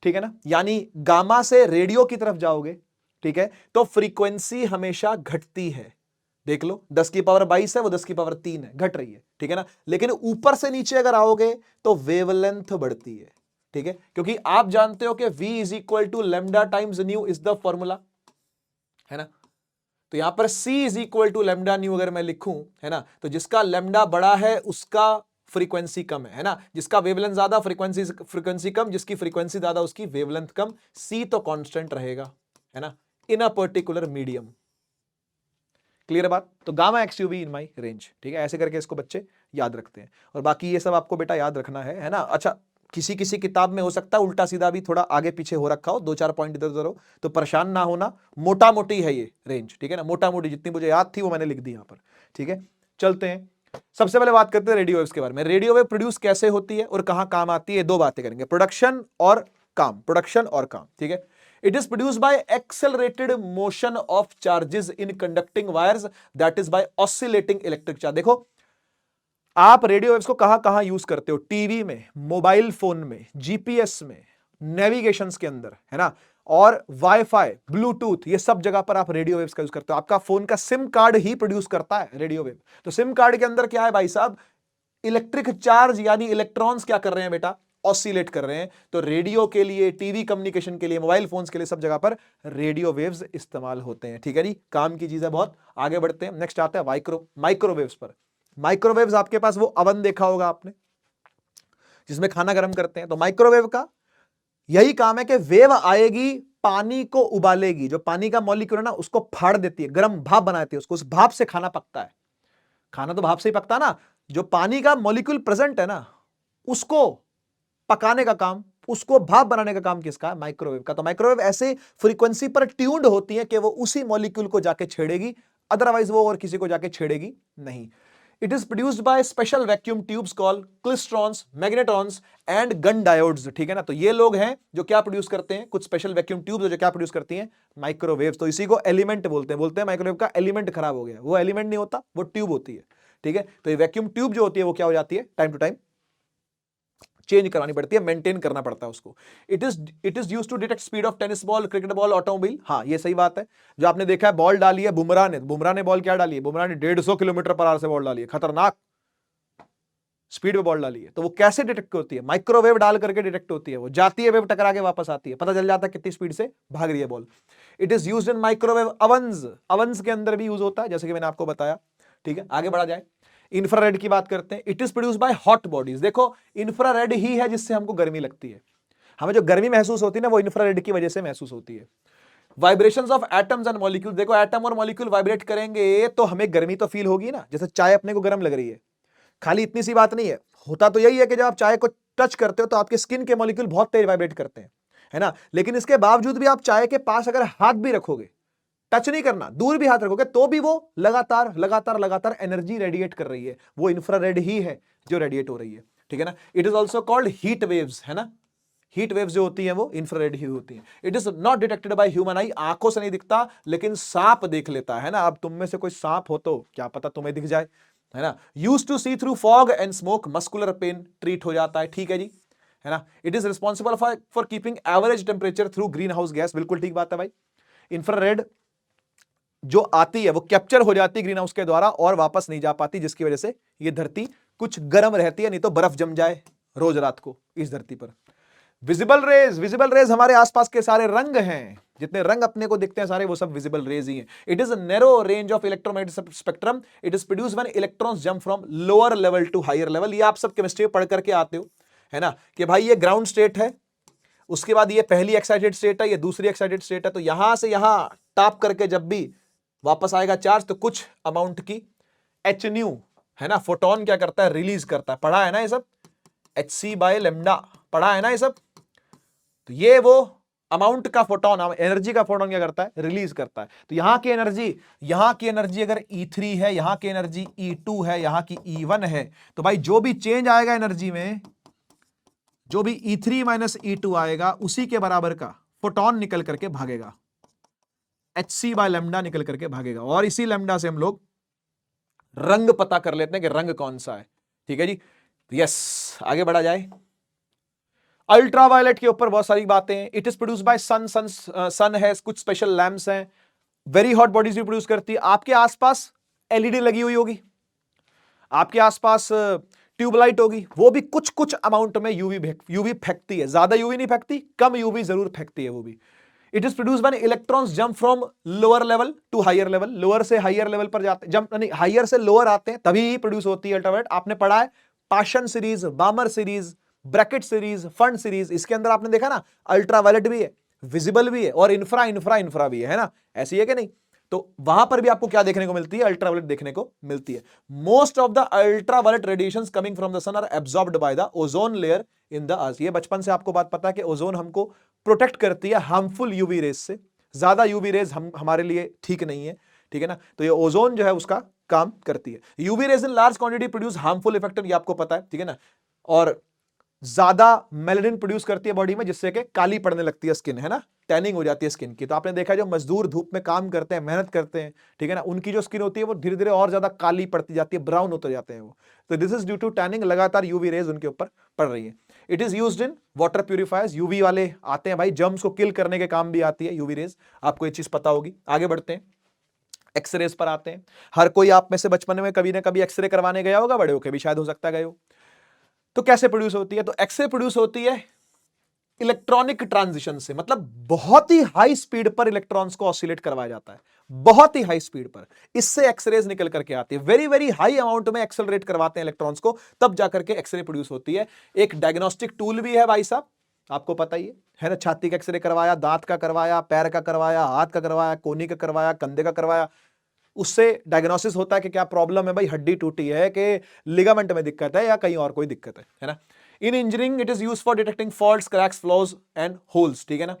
A: ठीक है ना, यानी गामा से रेडियो की तरफ जाओगे, ठीक है, तो फ्रीक्वेंसी हमेशा घटती है। देख लो, 10 की पावर 22 है, वो 10 की पावर 3 है, घट रही है। ठीक है ना, लेकिन ऊपर से नीचे अगर आओगे तो वेवलेंथ बढ़ती है। ठीक है, क्योंकि आप जानते हो कि v is equal to lambda times nu is the formula, है ना, तो यहां पर c is equal to lambda nu अगर मैं लिखूं, है ना, तो जिसका लेमडा बड़ा है उसका फ्रीक्वेंसी कम है ना, जिसका वेवलेंथ ज्यादा फ्रीक्वेंसी कम, जिसकी फ्रीक्वेंसी ज्यादा उसकी वेवलेंथ कम, c तो कांस्टेंट रहेगा, है ना, इन अ पर्टिकुलर मीडियम। क्लियर बात, तो गामा एक्सयूवी इन माई रेंज। ठीक है, ऐसे करके इसको बच्चे याद रखते हैं, और बाकी ये सब आपको बेटा याद रखना है ना। अच्छा, किसी किसी किताब में हो सकता है उल्टा सीधा भी थोड़ा आगे पीछे हो रखा हो, 2-4 पॉइंट इधर उधर हो, तो परेशान ना होना, मोटा मोटी है ये रेंज। ठीक है ना, मोटा मोटी जितनी मुझे याद थी वो मैंने लिख दी यहां पर। ठीक है, चलते हैं, सबसे पहले बात करते हैं रेडियो वेव्स के बारे में। रेडियो वेव प्रोड्यूस कैसे होती है और कहां काम आती है, दो बातें करेंगे, प्रोडक्शन और काम, प्रोडक्शन और काम। ठीक है, it is produced by accelerated motion of charges in conducting wires, that is by oscillating electric charge। देखो, आप रेडियो वेव्स को कहां कहां यूज करते हो, टीवी में, मोबाइल फोन में, जीपीएस में, नेविगेशंस के अंदर, है ना, और वाईफाई, ब्लूटूथ, ये सब जगह पर आप रेडियो वेव्स का यूज करते हो। आपका फोन का सिम कार्ड ही प्रोड्यूस करता है रेडियो वेव। तो सिम कार्ड के अंदर क्या है भाई साहब, इलेक्ट्रिक चार्ज यानी इलेक्ट्रॉन्स क्या कर रहे हैं बेटा, ऑसिलेट कर रहे हैं। तो रेडियो के लिए, टीवी कम्युनिकेशन के लिए, मोबाइल फोन्स के लिए, सब जगह पर रेडियो वेव्स इस्तेमाल होते हैं। ठीक है जी, काम की चीज है बहुत। आगे बढ़ते हैं, नेक्स्ट आता है माइक्रोवेव्स पर। माइक्रोवेव्स आपके पास वो अवन देखा होगा आपने जिसमें खाना गर्म करते हैं, तो माइक्रोवेव का यही काम है कि वेव आएगी, पानी को उबालेगी, जो पानी का मॉलिक्यूल है ना उसको फाड़ देती है, गर्म भाप बनाती है उसको, उस भाप से खाना पकता है। खाना तो भाप से ही पकता ना, जो पानी का मॉलिक्यूल प्रेजेंट है ना उसको पकाने का काम, उसको भाप बनाने का काम किसका है, माइक्रोवेव का। तो माइक्रोवेव ऐसे फ्रीक्वेंसी पर ट्यून्ड होती है कि वो उसी मॉलिक्यूल को जाके छेड़ेगी, अदरवाइज वो और किसी को जाके छेड़ेगी नहीं। It is produced by special vacuum tubes called klystrons, magnetrons and Gunn diodes. ठीक है ना, तो ये लोग हैं जो क्या प्रोड्यूस करते हैं, कुछ स्पेशल वैक्यूम ट्यूब्स जो क्या प्रोड्यूस करती हैं, माइक्रोवेव। तो इसी को एलिमेंट बोलते हैं माइक्रोवेव का एलिमेंट खराब हो गया, वो एलिमेंट नहीं होता, वो ट्यूब होती है। ठीक है, तो ये वैक्यूम ट्यूब जो होती है वो क्या हो जाती है, टाइम टू टाइम चेंज करानी पड़ती है, मेंटेन करना पड़ता है उसको। It is used to detect speed of tennis ball, cricket ball, automobile. हाँ ये सही बात है, जो आपने देखा है बॉल डाली है बुमराह ने बॉल क्या डाली है, बुमराह ने 150 किलोमीटर पर आवर से बॉल डाली है, खतरनाक स्पीड में बॉल डाली है। तो वो कैसे डिटेक्ट होती है, माइक्रोवेव डाल करके डिटेक्ट होती है, वो जाती है वेव, टकरा के वापस आती है, पता चल जाता है कितनी स्पीड से भाग रही है ball. It is used in microwave ovens, ovens के अंदर भी यूज होता है, जैसे कि मैंने आपको बताया। ठीक है, आगे बढ़ा जाए, इंफ्रारेड की बात करते हैं। It is produce by hot bodies. देखो इंफ्रारेड ही है जिससे हमको गर्मी लगती है, हमें जो गर्मी महसूस होती है ना वो इंफ्रारेड की वजह से महसूस होती है। Vibrations of atoms and molecule, देखो एटम और मॉलिक्यूल वाइब्रेट करेंगे तो हमें गर्मी तो फील होगी ना, जैसे चाय अपने को गर्म लग रही है। खाली इतनी सी बात नहीं है, होता तो यही है कि जब आप चाय को टच करते हो तो आपके स्किन के मॉलिक्यूल बहुत तेज वाइब्रेट करते हैं, है ना। लेकिन इसके बावजूद भी आप चाय के पास अगर हाथ भी रखोगे, टच नहीं करना, दूर भी हाथ रखोगे, तो भी वो लगातार लगातार लगातार एनर्जी रेडिएट कर रही है, वो इंफ्रारेड ही है जो रेडिएट हो रही है। ठीक है ना, it is also called heat waves, है ना। हीट वेव्स जो होती हैं वो इंफ्रारेड ही होती हैं। It is not detected by human आई, आंखों से नहीं दिखता, लेकिन सांप देख लेता है ना। अब तुम में से कोई सांप हो तो क्या पता तुम्हें दिख जाए, है ना। Use to see through fog and smoke, muscular pain treat हो जाता है। ठीक है जी, है ना। It is responsible for keeping average temperature through green house gas, बिल्कुल ठीक बात है भाई। इंफ्रारेड जो आती है वो कैप्चर हो जाती है ग्रीन हाउस के द्वारा और वापस नहीं जा पाती, जिसकी वजह से ये धरती कुछ गर्म रहती है, नहीं तो बर्फ जम जाए रोज रात को इस धरती पर। विजिबल रेज हमारे आसपास के सारे रंग हैं, जितने रंग अपने को दिखते हैं सारे वो सब विजिबल रेज ही हैं। It is a narrow range of electromagnetic spectrum, it is produced when electrons jump from lower level to higher level. ये आप सब केमिस्ट्री में पढ़ करके आते हो, है ना, कि भाई ये ग्राउंड स्टेट है, उसके बाद ये पहली एक्साइटेड स्टेट है, ये दूसरी एक्साइटेड स्टेट है। तो यहां से यहां टाप करके जब भी वापस आएगा चार्ज, तो कुछ अमाउंट की एच न्यू, है ना, फोटोन क्या करता है, रिलीज करता है। पढ़ा है ना ये सब, एच सी बाय लेमडा, पढ़ा है ना ये सब। तो ये वो अमाउंट का फोटोन, एनर्जी का फोटोन क्या करता है, रिलीज करता है। तो यहां की एनर्जी अगर E3 है, यहां की एनर्जी E2 है, यहां की E1 है, तो भाई जो भी चेंज आएगा एनर्जी में, जो भी E3 माइनस E2 आएगा, उसी के बराबर का फोटोन निकल करके भागेगा, HC बाय लेमडा निकल करके भागेगा। और इसी लेमडा से हम लोग रंग पता कर लेते हैं कि रंग कौन सा है। ठीक है जी, यस, आगे बढ़ा जाए। अल्ट्रावायलेट के ऊपर बहुत सारी बातें हैं। इट इज प्रोड्यूस बाय सन है, कुछ स्पेशल लैंप्स हैं, वेरी हॉट बॉडीज भी प्रोड्यूस करती है। आपके आसपास एलईडी लगी हुई होगी, आपके आसपास ट्यूबलाइट होगी, वो भी कुछ कुछ अमाउंट में यूवी फेंकती है, ज्यादा यूवी नहीं फेंकती, कम यूवी जरूर फेंकती है वो भी। It is produce when electrons jump from lower level to higher level, lower से हायर लेवल पर जाते हैं, जंप नहीं, हायर से लोअर आते हैं तभी प्रोड्यूस होती है अल्ट्रावायलेट। आपने पढ़ा है Paschen series, बामर series, Brackett series, fund series, इसके अंदर आपने देखा ना अल्ट्रावायलेट भी है, विजिबल भी है और इंफ्रा भी है ना, ऐसी है कि नहीं। तो वहां पर भी आपको क्या देखने को मिलती है, अल्ट्रावायलेट देखने को मिलती है। Most of the ultraviolet radiations coming from the sun are absorbed by the ozone layer in the earth. ये बचपन से आपको बात पता है कि ओजोन हमको प्रोटेक्ट करती है हार्मफुल यूवी रेज से, ज्यादा यूवी रेज हमारे लिए ठीक नहीं है। ठीक है ना, तो ये ओजोन जो है उसका काम करती है। UV rays in large quantity produce harmful effect, ये आपको पता है। ठीक है ना, और ज्यादा मेलेनिन प्रोड्यूस करती है बॉडी में, जिससे कि काली पड़ने लगती है स्किन, है ना, टैनिंग हो जाती है स्किन की। तो आपने देखा जो मजदूर धूप में काम करते हैं, मेहनत करते हैं, ठीक है ना, उनकी जो स्किन होती है वो धीरे धीरे और ज्यादा काली पड़ती जाती है, ब्राउन होते जाते हैं वो। तो this is due to tanning, लगातार यूवी रेज उनके ऊपर पड़ रही है। It is used in water purifiers, UV वाले आते हैं भाई, जर्म्स को किल करने के काम भी आती है यूवी रेज, आपको ये चीज पता होगी। आगे बढ़ते हैं। एक्सरेज पर आते हैं। हर कोई आप में से बचपन में कभी ना कभी एक्सरे करवाने गया होगा, बड़े होके भी शायद हो सकता है गए हो। तो कैसे प्रोड्यूस होती है? तो एक्सरे प्रोड्यूस होती है इलेक्ट्रॉनिक ट्रांजिशन से, मतलब बहुत ही हाई स्पीड पर इलेक्ट्रॉन्स को ऑसिलेट करवाया जाता है, बहुत ही हाई स्पीड पर, इससे एक्सरेज निकल करके आती है। वेरी वेरी हाई अमाउंट में एक्सेलरेट करवाते हैं इलेक्ट्रॉन्स को, तब जाकर के एक्सरे प्रोड्यूस होती है। एक डायग्नोस्टिक टूल भी है भाई साहब, आपको पता ही है ना, छाती का एक्सरे करवाया, दांत का करवाया, पैर का करवाया, हाथ का करवाया, कोहनी का करवाया, कंधे का करवाया, उससे डायग्नोसिस होता है कि क्या प्रॉब्लम है भाई, हड्डी टूटी है कि लिगामेंट में दिक्कत है या कहीं और कोई दिक्कत है ना। इन engineering it is use for detecting faults, cracks, flaws and holes, ठीक है ना।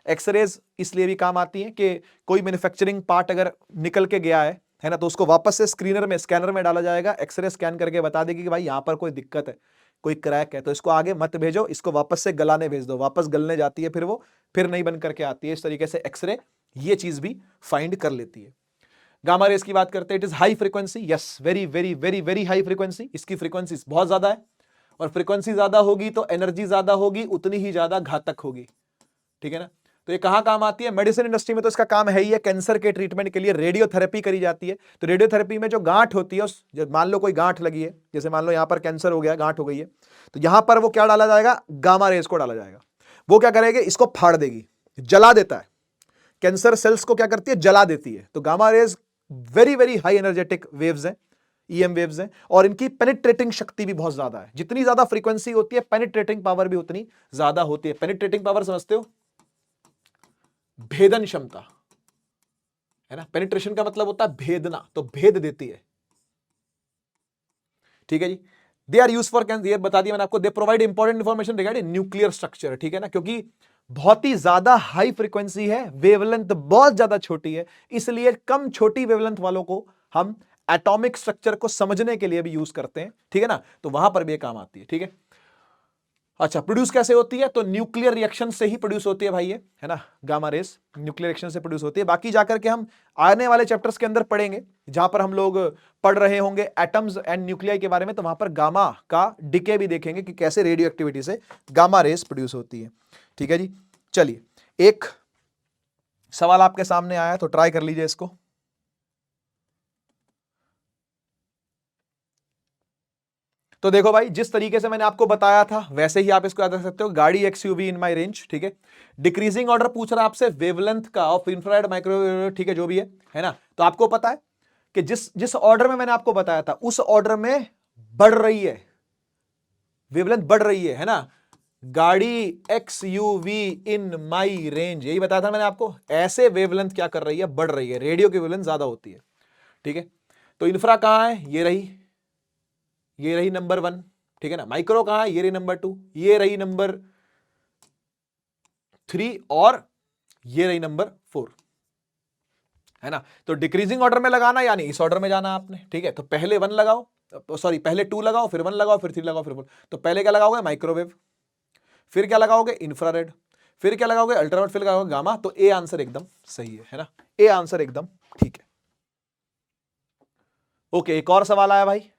A: एक्सरेज इसलिए भी काम आती है कि कोई मैन्युफैक्चरिंग पार्ट अगर निकल के गया है ना, तो उसको वापस से स्कैनर में डाला जाएगा, एक्सरे स्कैन करके बता देगी कि भाई यहां पर कोई दिक्कत है, कोई क्रैक है, तो इसको आगे मत भेजो, इसको वापस से गलाने भेज दो, वापस गलने जाती है, फिर वो फिर नहीं बन करके आती है। इस तरीके से एक्सरे ये चीज भी फाइंड कर लेती है। गामा रेस की बात करते हैं, it is high frequency, yes, very very very very high frequency, इसकी फ्रीक्वेंसी बहुत ज्यादा है, और फ्रीक्वेंसी ज्यादा होगी तो एनर्जी ज्यादा होगी, उतनी ही ज्यादा घातक होगी, ठीक है ना। तो ये कहां काम आती है? मेडिसिन इंडस्ट्री में तो इसका काम है ही है, कैंसर के ट्रीटमेंट के लिए रेडियोथेरेपी करी जाती है। तो रेडियोथेरेपी में जो गांठ होती है, मान लो कोई गांठ लगी है, जैसे मान लो यहां पर कैंसर हो गया, गांठ हो गई है, तो यहां पर वो क्या डाला जाएगा? गामा रेस को डाला जाएगा। वो क्या करेगी? इसको फाड़ देगी, जला देता है, कैंसर सेल्स को क्या करती है? जला देती है। तो gamma rays very very high energetic waves हैं, ईएम वेव्स हैं, और इनकी पेनिट्रेटिंग शक्ति भी बहुत ज्यादा है। जितनी ज्यादा फ्रीक्वेंसी होती है, पेनिट्रेटिंग पावर भी उतनी ज्यादा होती है। पेनिट्रेटिंग पावर समझते हो? भेदन क्षमता, है ना। पेनिट्रेशन का मतलब होता है भेदना, तो भेद देती है, ठीक है जी। They are use for cancer, ये बता दिया मैंने आपको। They provide important information regarding nuclear structure, ठीक है ना, क्योंकि बहुत ही ज्यादा हाई फ्रीक्वेंसी है, वेवलेंथ बहुत ज्यादा छोटी है, इसलिए कम छोटी वेवलेंथ वालों को हम एटॉमिक स्ट्रक्चर को समझने के लिए भी यूज करते हैं, ठीक है ना। तो वहां पर भी ये काम आती है, ठीक है। अच्छा, प्रोड्यूस कैसे होती है? तो न्यूक्लियर रिएक्शन से ही प्रोड्यूस होती है भाई, ये है ना, गामा रेस न्यूक्लियर रिएक्शन से प्रोड्यूस होती है। बाकी जाकर के हम आने वाले चैप्टर्स के अंदर पढ़ेंगे, जहां पर हम लोग पढ़ रहे होंगे एटम्स एंड न्यूक्लियाई के बारे में, तो वहां पर गामा का डिके भी देखेंगे कि कैसे रेडियो एक्टिविटी से गामा रेस प्रोड्यूस होती है, ठीक है जी। चलिए, एक सवाल आपके सामने आया है, तो ट्राई कर लीजिए इसको। तो देखो भाई, जिस तरीके से मैंने आपको बताया था वैसे ही आप इसको याद रख सकते हो। गाड़ी एक्सयूवी इन माय रेंज, ठीक है। डिक्रीजिंग ऑर्डर पूछ रहा है आपसे वेवलेंथ का ऑफ इंफ्रारेड माइक्रोवेव, ठीक है, जो भी है ना। तो आपको पता है कि जिस जिस ऑर्डर में मैंने आपको बताया था उस ऑर्डर में बढ़ रही है वेवलेंथ, बढ़ रही है ना। गाड़ी एक्सयूवी इन माई रेंज, यही बताया था मैंने आपको। ऐसे वेवलेंथ क्या कर रही है? बढ़ रही है, रेडियो की वेवलेंथ ज्यादा होती है, ठीक है। तो इंफ्रा कहां है? ये रही नंबर 1, ठीक है ना। माइक्रो कहां है? ये रही नंबर 2, ये रही नंबर 3, और ये रही नंबर 4, है ना। तो डिक्रीजिंग ऑर्डर में लगाना, यानी इस ऑर्डर में जाना आपने, ठीक है। तो पहले 1 लगाओ, सॉरी पहले 2 लगाओ, फिर 1 लगाओ, फिर 3 लगाओ, फिर 4। तो पहले क्या लगाओगे? माइक्रोवेव, फिर क्या लगाओगे? इंफ्रारेड, फिर क्या लगाओगे? अल्ट्रावायलेट, फिर लगाओगे गामा। तो ए आंसर एकदम सही है ना, ए आंसर एकदम ठीक है। ओके, एक और सवाल आया भाई,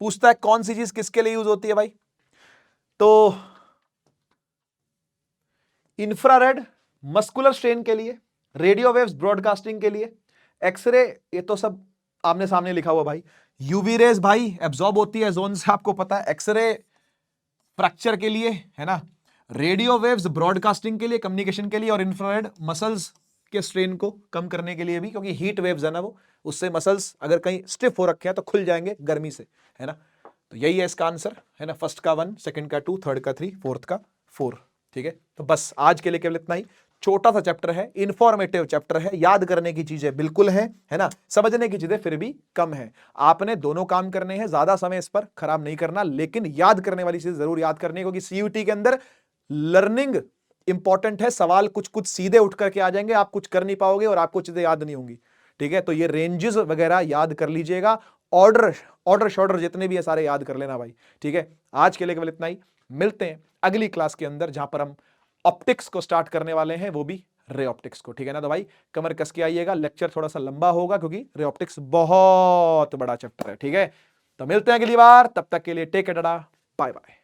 A: पूछता है कौन सी चीज किसके लिए यूज होती है भाई? तो इंफ्रारेड मस्कुलर स्ट्रेन के लिए, रेडियो वेव्स ब्रॉडकास्टिंग के लिए, एक्सरे ये तो सब आमने सामने लिखा हुआ भाई। यूवी रेज भाई एब्जॉर्ब होती है जोन से, आपको पता है। एक्सरे फ्रैक्चर के लिए, है ना। रेडियो वेव्स ब्रॉडकास्टिंग के लिए, कम्युनिकेशन के लिए, और इंफ्रारेड मसल्स के स्ट्रेन को कम करने के लिए भी, क्योंकि हीट वेव्स है ना वो, उससे मसल्स अगर कहीं स्टिफ हो रखे हैं तो खुल जाएंगे गर्मी से, है ना। तो यही है इसका आंसर, है ना। फर्स्ट का 1, सेकंड का 2, थर्ड का 3, फोर्थ का 4, ठीक है। तो बस आज के लिए केवल इतना ही। छोटा सा चैप्टर है, इंफॉर्मेटिव चैप्टर है, याद करने की चीजें बिल्कुल है ना, समझने की चीजें फिर भी कम है। आपने दोनों काम करने हैं, ज्यादा समय इस पर खराब नहीं करना, लेकिन याद करने वाली चीज जरूर याद करनी है, क्योंकि सीयूटी के अंदर लर्निंग इंपॉर्टेंट है। सवाल कुछ कुछ सीधे उठ करके आ जाएंगे, आप कुछ कर नहीं पाओगे और आपको चीजें याद नहीं होंगी, ठीक है। तो ये रेंजेस वगैरह याद कर लीजिएगा, ऑर्डर शॉर्डर जितने भी है सारे याद कर लेना भाई, ठीक है। आज के लिए केवल इतना ही, मिलते हैं अगली क्लास के अंदर, जहां पर हम ऑप्टिक्स को स्टार्ट करने वाले हैं, वो भी रे ऑप्टिक्स को, ठीक है ना। तो भाई कमर कस के आइएगा, लेक्चर थोड़ा सा लंबा होगा क्योंकि रे ऑप्टिक्स बहुत बड़ा चैप्टर है, ठीक है। तो मिलते हैं अगली बार, तब तक के लिए take care, tata, bye bye.